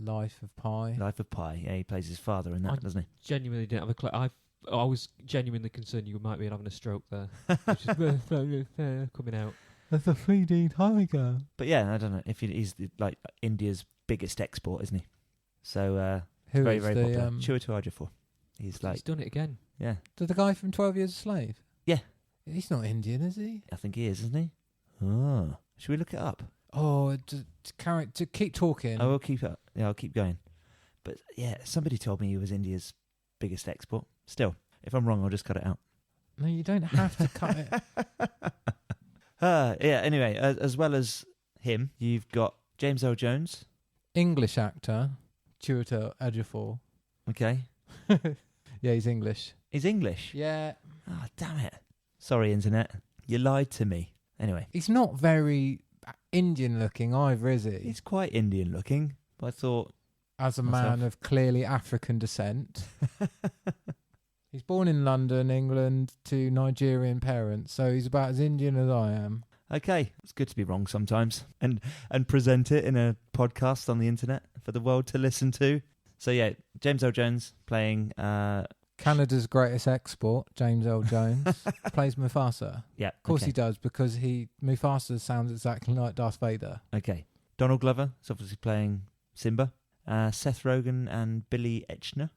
Life of Pi. Life of Pi. Yeah, he plays his father in that, doesn't he? Genuinely didn't have a clue. I was genuinely concerned you might be having a stroke there. Which is coming out. That's a 3D tiger. But yeah, I don't know if he's like India's biggest export, isn't he? So Who very is very the popular. Chiwetel Ejiofor. He's like He's done it again. yeah, the guy from 12 Years a Slave? Yeah. He's not Indian, is he? I think he is, isn't he? Oh, should we look it up? Oh, to keep talking. I will keep it. Yeah, I'll keep going. But yeah, somebody told me he was India's biggest export. Still, if I'm wrong, I'll just cut it out. No, you don't have to cut it. Yeah. Anyway, as well as him, you've got James Earl Jones. English actor, Chiwetel Ejiofor. Okay, Yeah, he's English. he's English. Yeah. Oh, damn it! Sorry, internet. You lied to me. Anyway, He's not very Indian looking either, is he? he's quite Indian looking. But I thought, As a myself. man of clearly African descent. He's born in London, England, to Nigerian parents, so he's about as Indian as I am. okay, it's good to be wrong sometimes, and present it in a podcast on the internet for the world to listen to. So yeah, James Earl Jones playing. Canada's greatest export, James Earl Jones, plays Mufasa. Yeah, Of course he does, because Mufasa sounds exactly like Darth Vader. Okay, Donald Glover is obviously playing Simba. Seth Rogen and Billy Eichner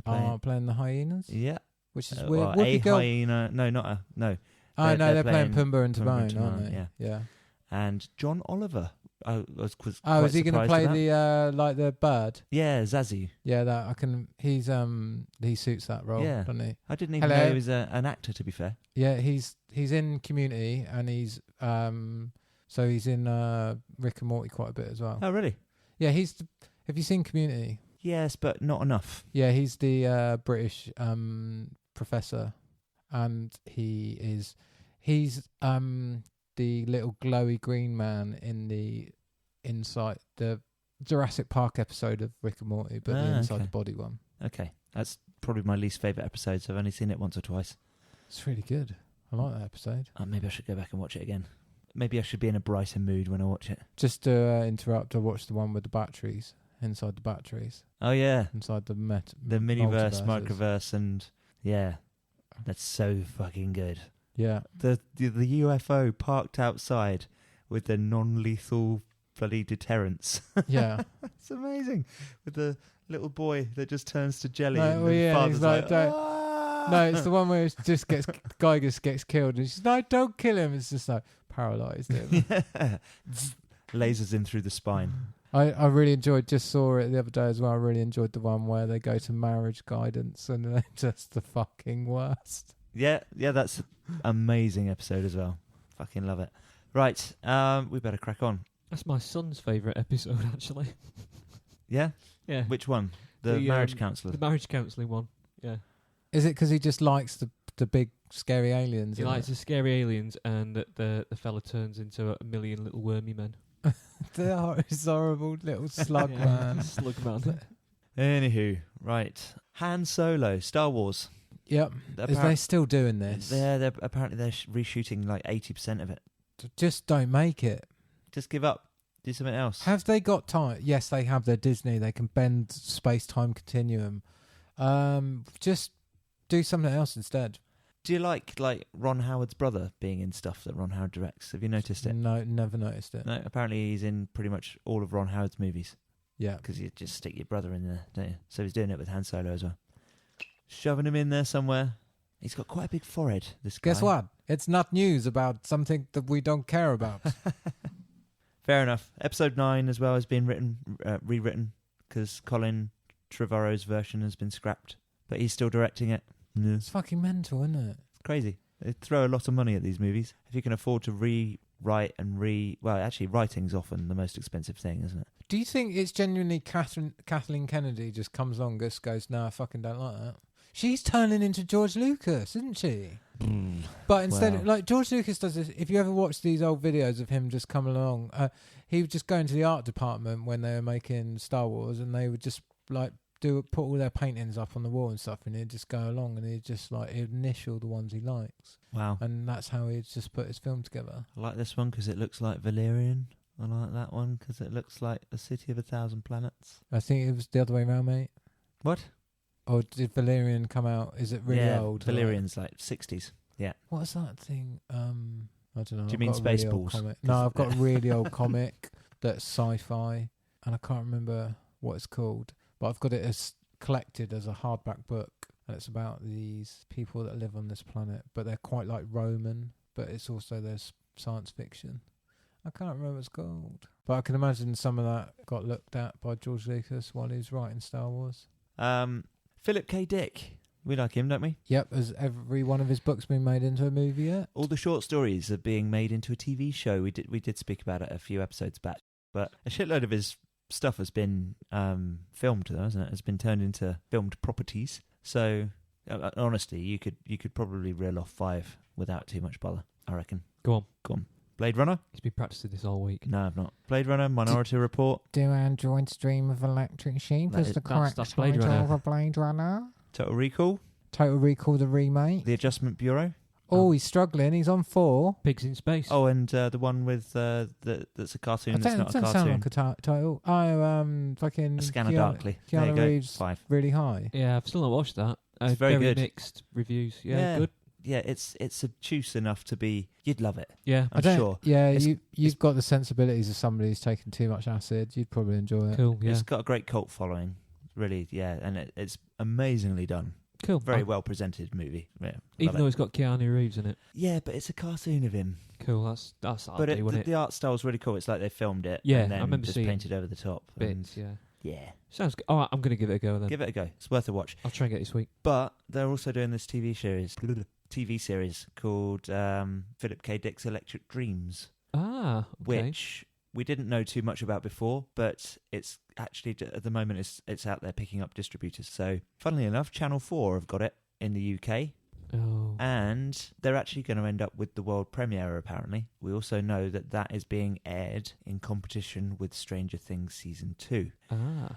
are Playing the hyenas, yeah, which is well, weird. a Whoopi Gold- hyena. No, not a no. Oh, no, they're playing playing Pumbaa and Pumbaa and Timon, Timon, aren't they? yeah. And John Oliver. I was quite Is he going to surprised play at that. the like the bird? Yeah, Zazu. Yeah, that I can. He suits that role, Yeah. doesn't he? I didn't even Hello. know he was an actor. To be fair. Yeah, he's in Community, and he's so he's in Rick and Morty quite a bit as well. Oh, really? Yeah, have you seen Community? Yes, but not enough. Yeah, he's the British professor, and he's the little glowy green man in the Jurassic Park episode of Rick and Morty, but the inside okay. the body one. Okay, that's probably my least favourite episode. So I've only seen it once or twice. It's really good. I like that episode. Maybe I should go back and watch it again. Maybe I should be in a brighter mood when I watch it. Just to interrupt, I watched the one with the batteries, inside the batteries, Oh yeah, inside the the miniverse, multiverses. microverse, and yeah, that's so fucking good. Yeah. The UFO parked outside with the non-lethal bloody deterrents. Yeah. It's amazing. With the little boy that just turns to jelly. No, and well, the yeah, father's he's like, "Don't-" "Ah!" No, it's the one where it just guy just gets killed, and she's like, "Don't kill him." It's just like paralysed him. Yeah. Lasers in through the spine. I really enjoyed. Just saw it the other day as well. I really enjoyed the one where they go to marriage guidance, and they're just the fucking worst. Yeah, that's an amazing episode as well. Fucking love it. Right, we better crack on. That's my son's favourite episode, actually. Yeah? Yeah. Which one? The marriage counsellor. The marriage counselling one. Yeah. Is it because he just likes the big scary aliens? He in likes it? the scary aliens, and that the fella turns into a million little wormy men. This horrible little slug Yeah. man. Slug man. Anywho, right. Han Solo, Star Wars. Yep. Is they still doing this? They're apparently they're reshooting like 80% of it. Just don't make it. Just give up. Do something else. Have they got time? Yes, they have. Their Disney. They can bend space-time continuum. Just do something else instead. Do you like Ron Howard's brother being in stuff that Ron Howard directs? Have you noticed it? No, never noticed it. No, apparently he's in pretty much all of Ron Howard's movies. Yeah. Because you just stick your brother in there, don't you? So he's doing it with Han Solo as well. Shoving him in there somewhere. He's got quite a big forehead, this guy. Guess what? It's not news about something that we don't care about. Fair enough. Episode 9 as well has been rewritten because Colin Trevorrow's version has been scrapped. But he's still directing it. Yeah. It's fucking mental, isn't it? It's crazy. They throw a lot of money at these movies. If you can afford to rewrite and well, actually, writing's often the most expensive thing, isn't it? Do you think it's genuinely Kathleen Kennedy just comes along and just goes, no, I fucking don't like that? She's turning into George Lucas, isn't she? But instead, Well. like George Lucas does this. If you ever watch these old videos of him just coming along, he would just go into the art department when they were making Star Wars, and they would just like put all their paintings up on the wall and stuff, and he'd just go along and he'd just like he'd initial the ones he likes, Wow. and that's how he'd just put his film together. I like this one because it looks like Valerian. I like that one because it looks like a city of 1,000 planets. I think it was the other way around, mate. What? Or did Valerian come out? Is it really old? Valerian's like 60s. Yeah. What's that thing? I don't know. Do you mean Spaceballs? No, I've got a really old comic that's sci-fi, and I can't remember what it's called. But I've got it as collected as a hardback book, and it's about these people that live on this planet, but they're quite like Roman, but it's also there's science fiction. I can't remember what it's called, but I can imagine some of that got looked at by George Lucas while he was writing Star Wars. Philip K. Dick. We like him, don't we? Yep, has every one of his books been made into a movie yet? All the short stories are being made into a TV show. We did speak about it a few episodes back, but a shitload of his stuff has been filmed, though, hasn't it? Has been turned into filmed properties. So honestly, you could probably reel off 5 without too much bother, I reckon. Go on. Blade Runner? He's been practicing this all week. No, I've not. Blade Runner, Minority Report, Do androids dream of electric sheep? That Is is- the that's correct Blade title Runner. of a Blade Runner? Total Recall, Total Recall the remake. The Adjustment Bureau. Oh, he's struggling. He's on 4. Pigs in Space. Oh, and the one with that's a cartoon I that's don't, not a doesn't cartoon. sound like a title. Oh, fucking A Scanner Keanu, Darkly. There you Keanu go. Reeves 5. really high. Yeah, I've still not watched that. It's very good. Mixed reviews. Yeah, good. Yeah, it's obtuse enough to be. You'd love it. Yeah, I'm don't- sure. Yeah, It's- you've got the sensibilities of somebody who's taken too much acid. You'd probably enjoy it. cool. Yeah, It's got a great cult following. Really, yeah, and it's amazingly done. cool. Very well presented movie. Yeah, Even love though it. it's got Keanu Reeves in it. Yeah, but it's a cartoon of him. Cool. That's But handy, wasn't it? the art style's really cool. It's like they filmed it. Yeah, and then I remember just seeing painted over the top. Bits. Yeah, Yeah, sounds good. All right, I'm gonna give it a go then. give it a go. It's worth a watch. I'll try and get it this week. But they're also doing this TV series called Philip K. Dick's Electric Dreams, Ah, okay. which we didn't know too much about before, but it's actually at the moment it's out there picking up distributors. So, funnily enough, Channel 4 have got it in the UK, Oh, and they're actually going to end up with the world premiere. Apparently, we also know that is being aired in competition with Stranger Things season 2.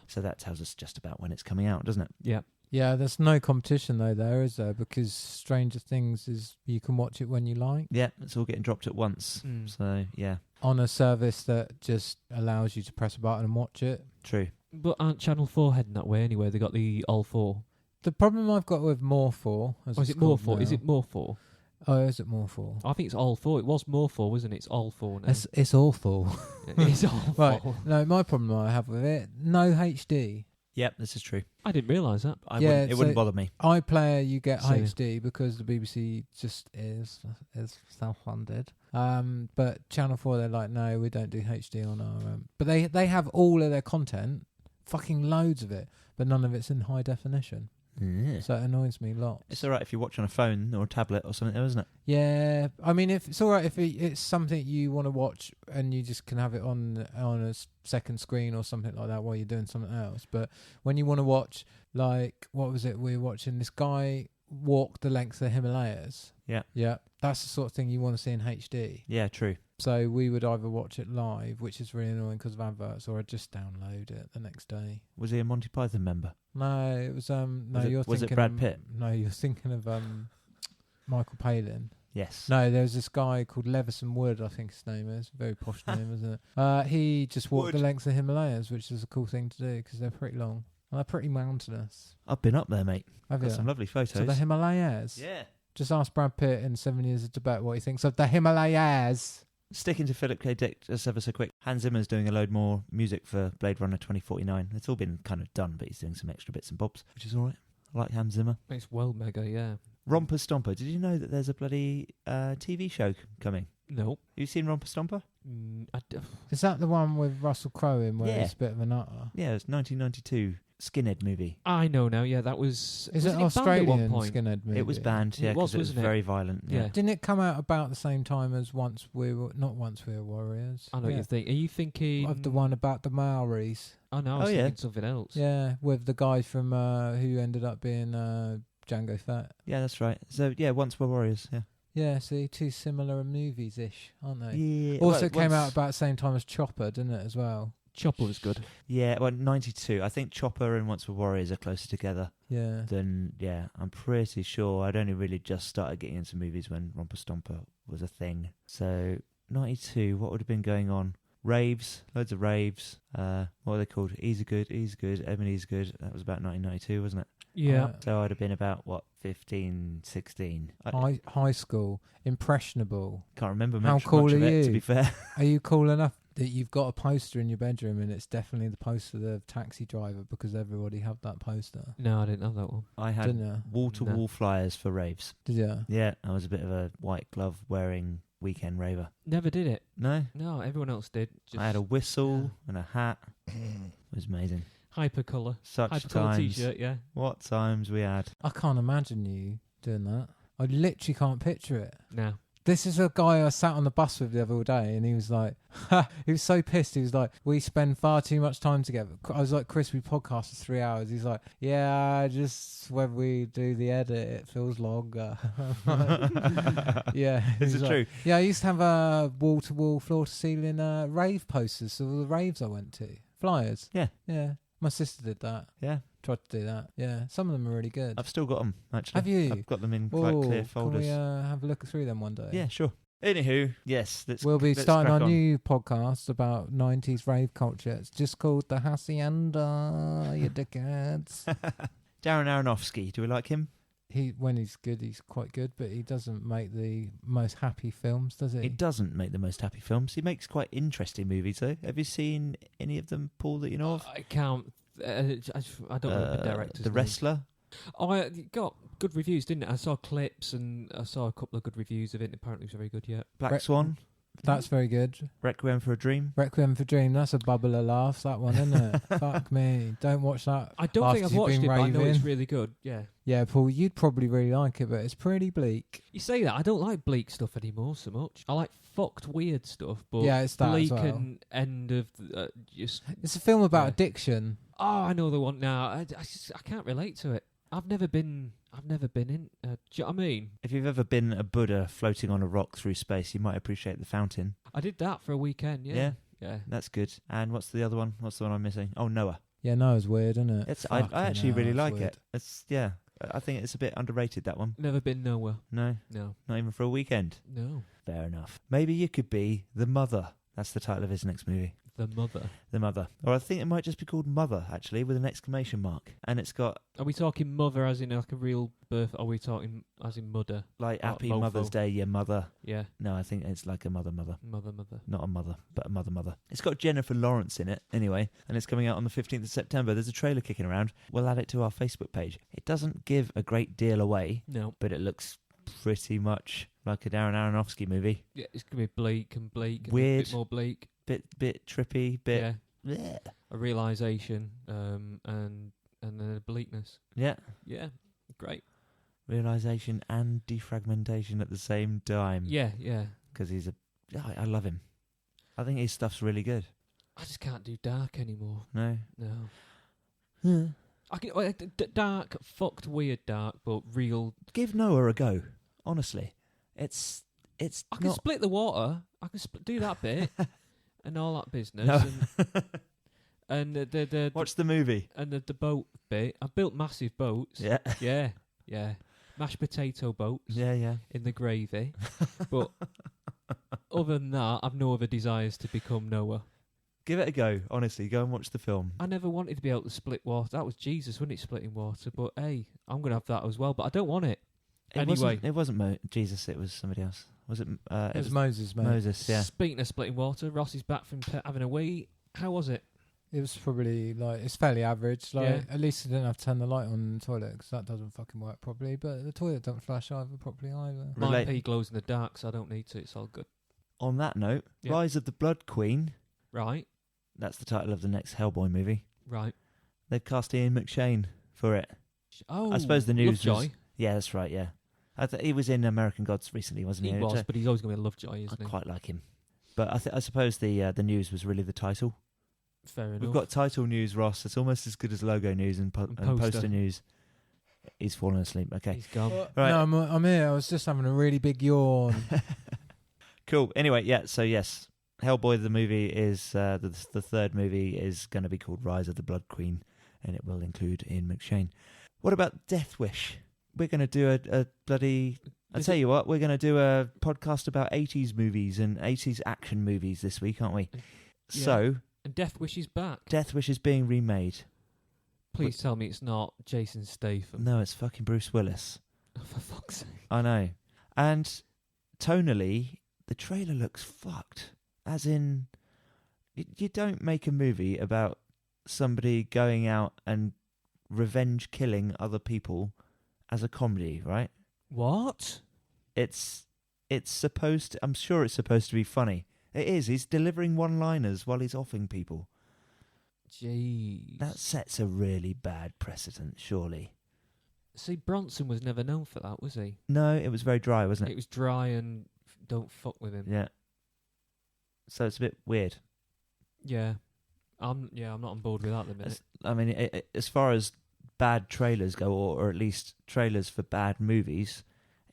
So that tells us just about when it's coming out, doesn't it? yeah. Yeah, there's no competition though, there is there? Because Stranger Things is you can watch it when you like Yeah, it's all getting dropped at once. Mm. So yeah, on a service that just allows you to press a button and watch it. true. But aren't Channel 4 heading that way anyway? They got the All 4. The problem I've got with More 4, as Oh, is it's it More called 4? Is now- it More 4? Oh, is it More 4? I think it's All 4. It was More 4, wasn't it? It's All 4 now. It's awful. It's All 4. Right. No, my problem I have with it, no HD. Yep, this is true. I didn't realise that. Yeah, It wouldn't so- bother me. iPlayer, you get Same. HD because the BBC just is self-funded. But Channel 4, they're like, no, we don't do HD on our... But they have all of their content, fucking loads of it, but none of it's in high definition. So it annoys me lots. It's all right if you watch on a phone or a tablet or something, though, isn't it? Yeah, I mean, if it's all right if it's something you want to watch and you just can have it on a second screen or something like that while you're doing something else. But when you want to watch, like, what was it we were watching? This guy walk the length of the Himalayas. Yeah, that's the sort of thing you want to see in HD. Yeah, true. So we would either watch it live, which is really annoying because of adverts, or I'd just download it the next day. Was he a Monty Python member? No, it was you're was it thinking Brad of- Pitt? No, you're thinking of Michael Palin. Yes. No, there was this guy called Levison Wood, I think his name is. Very posh name, isn't it? He just walked Wood. the lengths of Himalayas, which is a cool thing to do because they're pretty long. And they're pretty mountainous. I've been up there, mate. Have Got you? some lovely photos. So the Himalayas? Yeah. Just ask Brad Pitt in 7 Years of Tibet what he thinks of the Himalayas. Sticking to Philip K. Dick, just ever so quick. Hans Zimmer's doing a load more music for Blade Runner 2049. It's all been kind of done, but he's doing some extra bits and bobs, which is all right. I like Hans Zimmer. It's well mega, yeah. Romper Stomper. Did you know that there's a bloody TV show coming? No. Have you seen Romper Stomper? Is that the one with Russell Crowe in where Yeah. he's a bit of a nutter? Yeah, it's 1992 skinhead movie. I know now, yeah, that was... Is was it banned Australian at one point? skinhead movie? It was banned, yeah, It was, because it was wasn't it? very violent. Yeah. Didn't it come out about the same time as Not Once We Were Warriors? I know what you think. Are you thinking... Of the one about the Maoris. Oh, no, I was Oh, yeah. thinking something else. Yeah, with the guy from who ended up being Django Fett. Yeah, that's right. So, yeah, Once Were Warriors, yeah. Yeah, see, two similar movies-ish, aren't they? Yeah. Also came out about the same time as Chopper, didn't it, as well? Chopper was good. Yeah, well, 92. I think Chopper and Once Were Warriors are closer together Yeah. than, yeah, I'm pretty sure. I'd only really just started getting into movies when Romper Stomper was a thing. So, 92, what would have been going on? Raves, loads of raves. What are they called? Easy Good, Ebenezer Good. That was about 1992, wasn't it? Yeah. So I'd have been about, 15, 16. High school, impressionable. Can't remember How much cool of are it, you? to be fair. Are you cool enough that you've got a poster in your bedroom and it's definitely the poster of the Taxi Driver because everybody had that poster? No, I didn't have that one. I had Didn't you? wall-to-wall flyers for raves. Did you? Yeah, I was a bit of a white glove wearing weekend raver. Never did it. No? No, everyone else did. I had a whistle and a hat. It was amazing. Hypercolour. Such Hypercolour times. t-shirt, yeah. What times we had. I can't imagine you doing that. I literally can't picture it. No. This is a guy I sat on the bus with the other day, and he was like, he was so pissed. He was like, we spend far too much time together. I was like, Chris, we podcast for 3 hours. He's like, yeah, just when we do the edit, it feels longer. Yeah. Is he's it like, true? Yeah, I used to have wall-to-wall, floor-to-ceiling rave posters of all the raves I went to. Flyers. Yeah. Yeah. My sister did that. Yeah. Tried to do that. Yeah. Some of them are really good. I've still got them, actually. Have you? I've got them in quite clear folders. Can we have a look through them one day? Yeah, sure. Anywho, yes. We'll be let's starting crack our on. new podcast about 90s rave culture. It's just called The Hacienda, you dickheads. Darren Aronofsky, do we like him? When he's good, he's quite good, but he doesn't make the most happy films, does he? He doesn't make the most happy films. He makes quite interesting movies, though. Have you seen any of them, Paul, that you know of? I can't. I don't know the director's The name. Wrestler? Oh, it got good reviews, didn't it? I saw clips and I saw a couple of good reviews of it. And apparently, it was very good. Yeah. Black Swan? That's very good. Requiem for a Dream? Requiem for Dream, that's a bubble of laughs, that one, isn't it? Fuck me. Don't watch that. I don't think after I've you've watched been it, but I know it's raving. really good. Yeah. Yeah, Paul, you'd probably really like it, but it's pretty bleak. You say that. I don't like bleak stuff anymore so much. I like fucked weird stuff, but Yeah, it's that as bleak well. and end of just. It's a film about Yeah. addiction. Oh, I know the one now. I can't relate to it. I've never been in. Do you know what I mean? If you've ever been a Buddha floating on a rock through space, you might appreciate The Fountain. I did that for a weekend. Yeah. Yeah. Yeah. That's good. And what's the other one? What's the one I'm missing? Oh, Noah. Yeah, no, it's weird, isn't it? It's I Fucking actually hell, really it's like weird. it. It's yeah. I think it's a bit underrated, that one. Never been nowhere. No, No. not even for a weekend. No. Fair enough. Maybe you could be the mother. That's the title of his next movie. The mother. The Mother. Or I think it might just be called Mother, actually, with an exclamation mark. And it's got, Are we talking mother as in like a real birth? Or are we talking as in mother? like, Oh, Happy mofo. Mother's Day, your mother. Yeah. No, I think it's like a mother. Mother. Not a mother, but a mother. It's got Jennifer Lawrence in it, anyway, and it's coming out on the 15th of September. There's a trailer kicking around. We'll add it to our Facebook page. It doesn't give a great deal away, No. but it looks pretty much like a Darren Aronofsky movie. Yeah, it's gonna be bleak and bleak. And Weird. A bit more bleak. Bit trippy, Yeah. bleh. A realization. And then a bleakness. Yeah. Yeah. Great. Realization and defragmentation at the same time. Yeah. Yeah. Because I love him. I think his stuff's really good. I just can't do dark anymore. No? No. I can dark, fucked, weird dark, but real. Give Noah a go, honestly. It's I can not... split the water. I can do that bit and all that business. No. And the Watch the movie. and the boat bit. I built massive boats. Yeah. Yeah. Mashed potato boats Yeah. in the gravy. But other than that, I've no other desires to become Noah. Give it a go, honestly. Go and watch the film. I never wanted to be able to split water. That was Jesus, wasn't it, splitting water? But hey, I'm going to have that as well. But I don't want it. Anyway. It wasn't Jesus, it was somebody else. Was it? It was Moses, mate. Moses, yeah. Speaking of splitting water, Ross is back from having a wee. How was it? It was probably it's fairly average. Like Yeah. at least I didn't have to turn the light on in the toilet because that doesn't fucking work properly. But the toilet don't flash either properly either. My Relate- pee glows in the dark, so I don't need to. It's all good. On that note, Yeah. Rise of the Blood Queen. Right. That's the title of the next Hellboy movie. Right. They've cast Ian McShane for it. Oh, I suppose the news Lovejoy. was... Yeah, that's right, yeah. He was in American Gods recently, wasn't he? He was, but he's always going to be Lovejoy, isn't I he? quite like him. But I suppose the news was really the title. Fair enough. We've got title news, Ross. It's almost as good as logo news and And poster poster. news. He's fallen asleep. Okay. He's gone. Right. No, I'm here. I was just having a really big yawn. Cool. Anyway, yeah. So yes, Hellboy the movie is the third movie is going to be called Rise of the Blood Queen, and it will include Ian McShane. What about Death Wish? We're going to do a bloody. I'll tell you what. We're going to do a podcast about 80s movies and 80s action movies this week, aren't we? Yeah. So And Death Wish is back. Death Wish is being remade. Please tell me it's not Jason Statham. No, it's fucking Bruce Willis. Oh, for fuck's sake. I know. And tonally, the trailer looks fucked. As in, you don't make a movie about somebody going out and revenge killing other people as a comedy, right? What? It's supposed to, I'm sure it's supposed to be funny. It is. He's delivering one-liners while he's offing people. Jeez. That sets a really bad precedent, surely. See, Bronson was never known for that, was he? No, it was very dry, wasn't It it? was dry and don't fuck with him. Yeah. So it's a bit weird. Yeah. I'm not on board with that at the minute. I mean, as far as bad trailers go, or at least trailers for bad movies,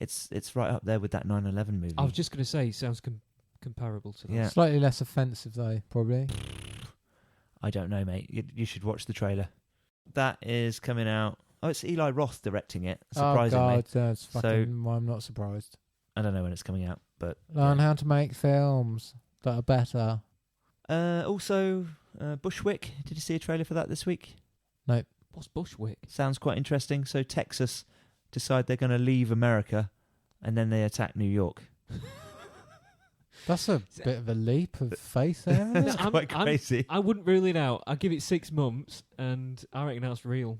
it's right up there with that 9/11 movie. I was just going to say, sounds comparable to that. Yeah. Slightly less offensive, though, probably. I don't know, mate. You should watch the trailer. That is coming out. Oh, it's Eli Roth directing it, surprisingly. Oh, God, that's So- fucking... well, I'm not surprised. I don't know when it's coming out, but... Learn yeah. how to make films that are better. Also, Bushwick. Did you see a trailer for that this week? What's Bushwick? Sounds quite interesting. So Texas decide they're going to leave America, and then they attack New York. That's a bit of a leap of faith there, isn't It's it? quite crazy. I wouldn't rule it out. I'd give it 6 months, and I reckon that's real.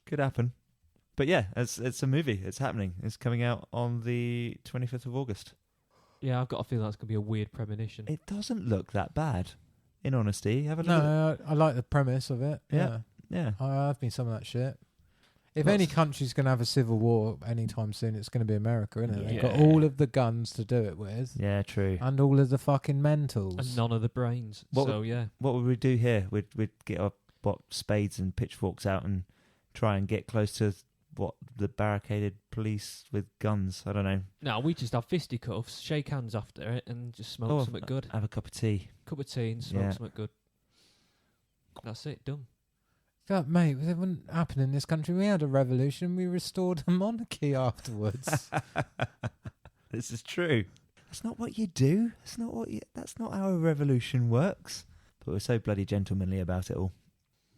Could happen. But yeah, it's a movie. It's happening. It's coming out on the 25th of August. Yeah, I've got a feeling that's going to be a weird premonition. It doesn't look that bad, in honesty. Have a look at it. No, I like the premise of it. Yeah. Yeah. Yeah. I've been some of that shit. If Lots- any country's going to have a civil war anytime soon, it's going to be America, isn't it? They've got Yeah. all of the guns to do it with, Yeah, true. and all of the fucking mentals. And none of the brains. What So, yeah. What would we do here? We'd get our spades and pitchforks out and try and get close to the barricaded police with guns. I don't know. No, we just have fisticuffs, shake hands after it, and just smoke something good. Have a cup of tea. Cup of tea and smoke Yeah. something good. That's it, done. God, mate, it wouldn't happen in this country. We had a revolution. We restored a monarchy afterwards. This is true. That's not what you do. That's not how a revolution works. But we're so bloody gentlemanly about it all.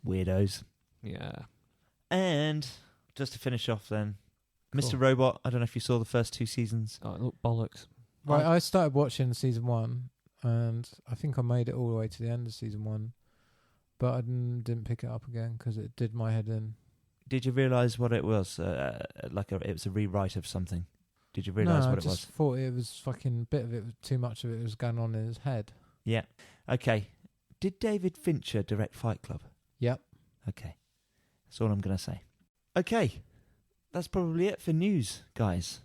Weirdos. Yeah. And just to finish off then, Cool. Mr. Robot, I don't know if you saw the first 2 seasons. Oh, look, bollocks. Right, I started watching season 1, and I think I made it all the way to the end of season 1, but I didn't pick it up again because it did my head in. Did you realise what it was? It was a rewrite of something. Did you realise no, what I it was? just thought it was fucking bit of it. Too much of it was going on in his head. Yeah. Okay. Did David Fincher direct Fight Club? Yep. Okay. That's all I'm going to say. Okay. That's probably it for news, guys.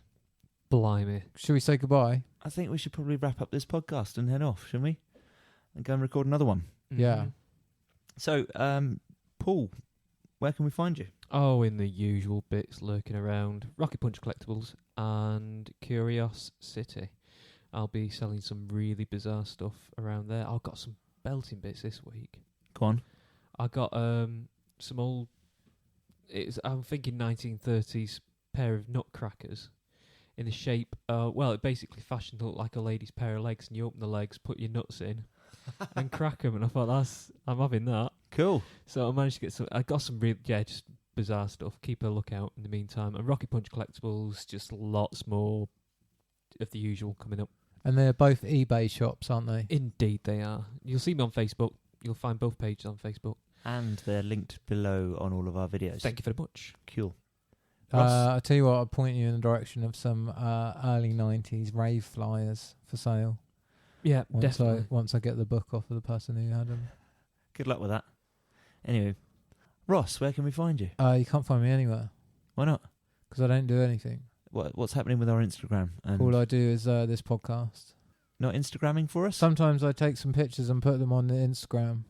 Blimey. Should we say goodbye? I think we should probably wrap up this podcast and head off, shouldn't we? And go and record another one. Yeah. Mhm. So, Paul, where can we find you? Oh, in the usual bits lurking around. Rocket Punch Collectables and Curious City. I'll be selling some really bizarre stuff around there. I've got some belting bits this week. Go on. I got some old... I'm thinking 1930s pair of nutcrackers in the shape... it basically fashioned to look like a lady's pair of legs, and you open the legs, put your nuts in, and crack them. And I thought, I'm having that. Cool. So I managed to get some... I got some real... Yeah, just bizarre stuff. Keep a lookout in the meantime. And Rocket Punch Collectables, just lots more of the usual coming up. And they're both eBay shops, aren't they? Indeed they are. You'll see me on Facebook. You'll find both pages on Facebook. And they're linked below on all of our videos. Thank you very much. Cool. Ross? I'll tell you what, I'll point you in the direction of some early 90s rave flyers for sale. Yeah, definitely. Once I get the book off of the person who had them. Good luck with that. Anyway, Ross, where can we find you? You can't find me anywhere Why not? because I don't do anything. What's happening with our Instagram? And All I do is this podcast. not Instagramming for us? Sometimes I take some pictures and put them on the Instagram.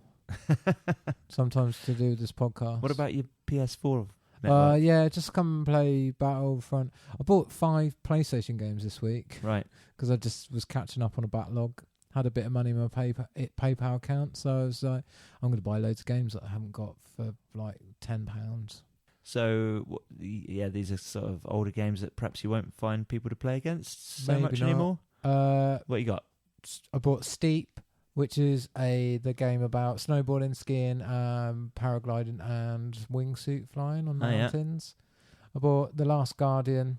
Sometimes to do this podcast. What about your PS4? network. Yeah, just come and play Battlefront. I bought 5 PlayStation games this week Right. because I just was catching up on a backlog. Had a bit of money in my PayPal account, so I was like, I'm going to buy loads of games that I haven't got for like £10. So, these are sort of older games that perhaps you won't find people to play against so Maybe much not. anymore. What you got? I bought Steep, which is the game about snowboarding, skiing, paragliding, and wingsuit flying on mountains. I bought The Last Guardian,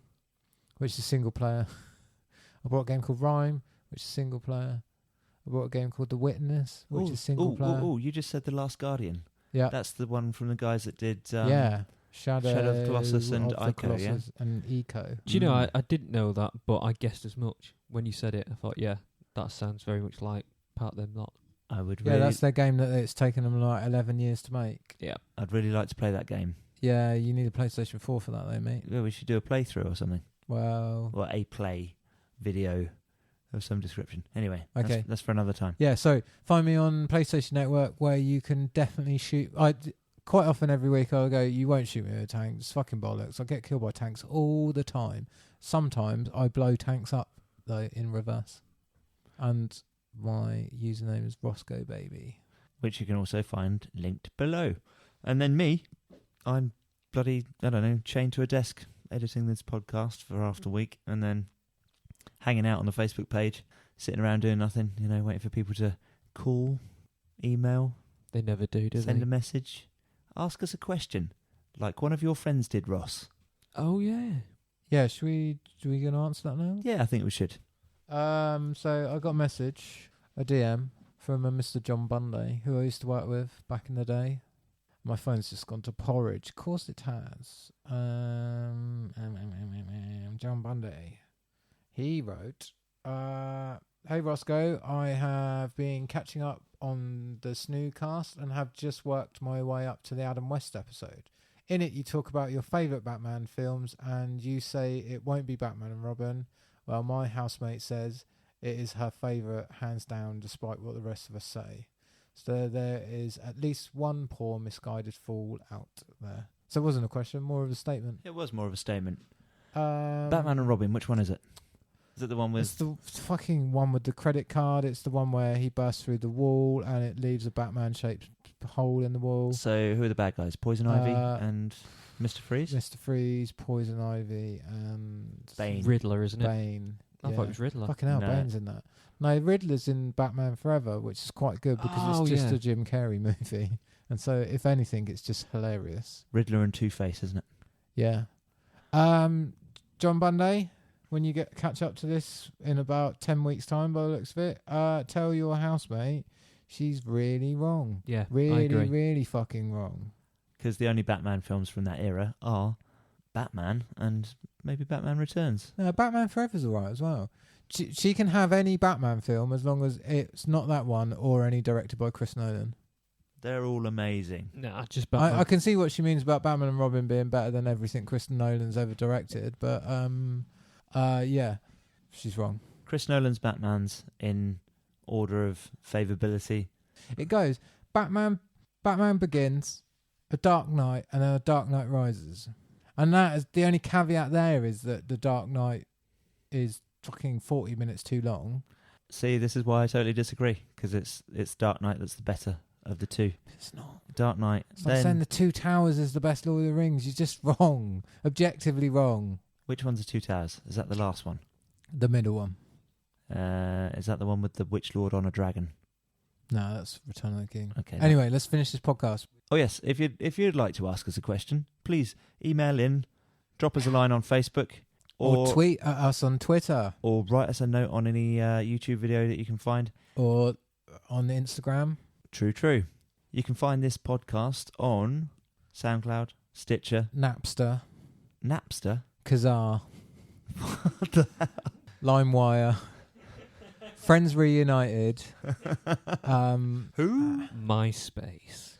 which is single player. I bought a game called Rime, which is single player. I bought a game called The Witness, which is single player. Oh, you just said The Last Guardian. Yeah, That's the one from the guys that did... Shadow of the Colossus and of the Ico, Colossus and Eco. Do you know, I didn't know that, but I guessed as much. When you said it, I thought, yeah, that sounds very much like part of them lot. I would Yeah, really... that's their game that it's taken them like 11 years to make. Yeah. I'd really like to play that game. Yeah, you need a PlayStation 4 for that though, mate. Yeah, we should do a playthrough or something. Well... Or a play video of some description. Anyway, Okay. that's for another time. Yeah, so find me on PlayStation Network where you can definitely shoot... Quite often every week I'll go, you won't shoot me with a tank. It's fucking bollocks. I get killed by tanks all the time. Sometimes I blow tanks up, though, in reverse. And my username is rosscobaby. Which you can also find linked below. And then me, I'm bloody, I don't know, chained to a desk editing this podcast for half the week and then hanging out on the Facebook page, sitting around doing nothing, waiting for people to call, email, They never do send they? a message. Ask us a question, like one of your friends did, Ross. Oh, yeah. Yeah, should we going to answer that now? Yeah, I think we should. So I got a message, a DM, from a Mr. John Bundy, who I used to work with back in the day. My phone's just gone to porridge. Of course it has. John Bundy. He wrote, Hey Roscoe, I have been catching up on the SNEW cast and have just worked my way up to the Adam West episode. In it, you talk about your favourite Batman films and you say it won't be Batman and Robin. Well, my housemate says it is her favourite, hands down, despite what the rest of us say. So there is at least one poor, misguided fool out there. So it wasn't a question, more of a statement. It was more of a statement. Batman and Robin, which one is it? Is it the one with... It's the fucking one with the credit card. It's the one where he bursts through the wall and it leaves a Batman-shaped hole in the wall. So who are the bad guys? Poison Ivy and Mr. Freeze? Mr. Freeze, Poison Ivy, and... Bane. Riddler, isn't it? Bane. I thought it was Riddler. Fucking hell, No. Bane's in that. No, Riddler's in Batman Forever, which is quite good because it's just a Jim Carrey movie. And so, if anything, it's just hilarious. Riddler and Two-Face, isn't it? Yeah. John Bundy, when you catch up to this in about 10 weeks' time, by the looks of it, tell your housemate she's really wrong. Yeah, I Really, agree. really fucking wrong. Because the only Batman films from that era are Batman and maybe Batman Returns. No, Batman Forever's alright as well. She can have any Batman film as long as it's not that one or any directed by Chris Nolan. They're all amazing. Nah, just Batman. I can see what she means about Batman and Robin being better than everything Chris Nolan's ever directed, but yeah, she's wrong. Chris Nolan's Batman's in order of favourability. It goes Batman Begins, A Dark Knight, and then A Dark Knight Rises. And that is the only caveat there is that The Dark Knight is fucking 40 minutes too long. See, this is why I totally disagree, because it's Dark Knight that's the better of the two. It's not. Dark Knight. It's like saying The Two Towers is the best Lord of the Rings. You're just wrong. Objectively wrong. Which one's the Two Towers? Is that the last one? The middle one. Is that the one with the Witch Lord on a dragon? No, that's Return of the King. Okay. Anyway, let's finish this podcast. Oh yes, if you'd like to ask us a question, please email in, drop us a line on Facebook, Or tweet at us on Twitter. or write us a note on any YouTube video that you can find. Or on Instagram. True. You can find this podcast on SoundCloud, Stitcher, Napster. Napster. Kazaa. LimeWire. Friends Reunited. Who? MySpace.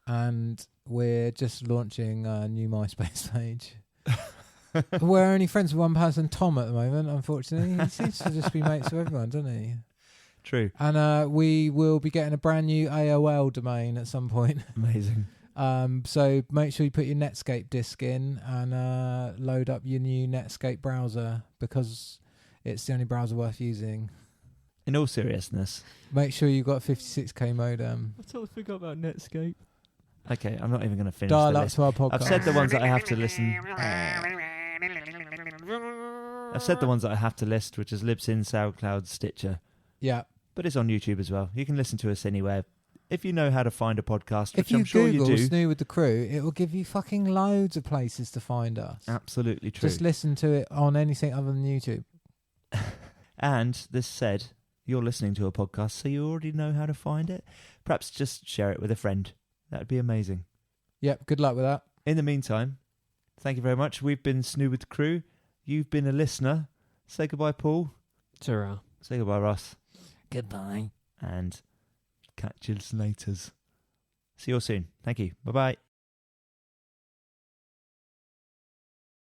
And we're just launching a new MySpace page. We're only friends with one person, Tom, at the moment, unfortunately. He seems to just be mates with everyone, doesn't he? True. And we will be getting a brand new AOL domain at some point. Amazing. So make sure you put your Netscape disk in and load up your new Netscape browser, because it's the only browser worth using. In all seriousness. Make sure you've got a 56k modem. I totally forgot about Netscape. Okay, I'm not even going to finish Dial the up list. to our podcast. I've said the ones that I have to listen. I've said the ones that I have to list, which is Libsyn, SoundCloud, Stitcher. Yeah. But it's on YouTube as well. You can listen to us anywhere. If you know how to find a podcast, which If you I'm sure Google you do. SNEW with the Crew, it will give you fucking loads of places to find us. Absolutely true. Just listen to it on anything other than YouTube. And this said, you're listening to a podcast, so you already know how to find it. Perhaps just share it with a friend. That'd be amazing. Yep, good luck with that. In the meantime, thank you very much. We've been SNEW with the Crew. You've been a listener. Say goodbye, Paul. Ta-ra. Say goodbye, Ross. Goodbye. And catch you later. See you all soon. Thank you. Bye-bye.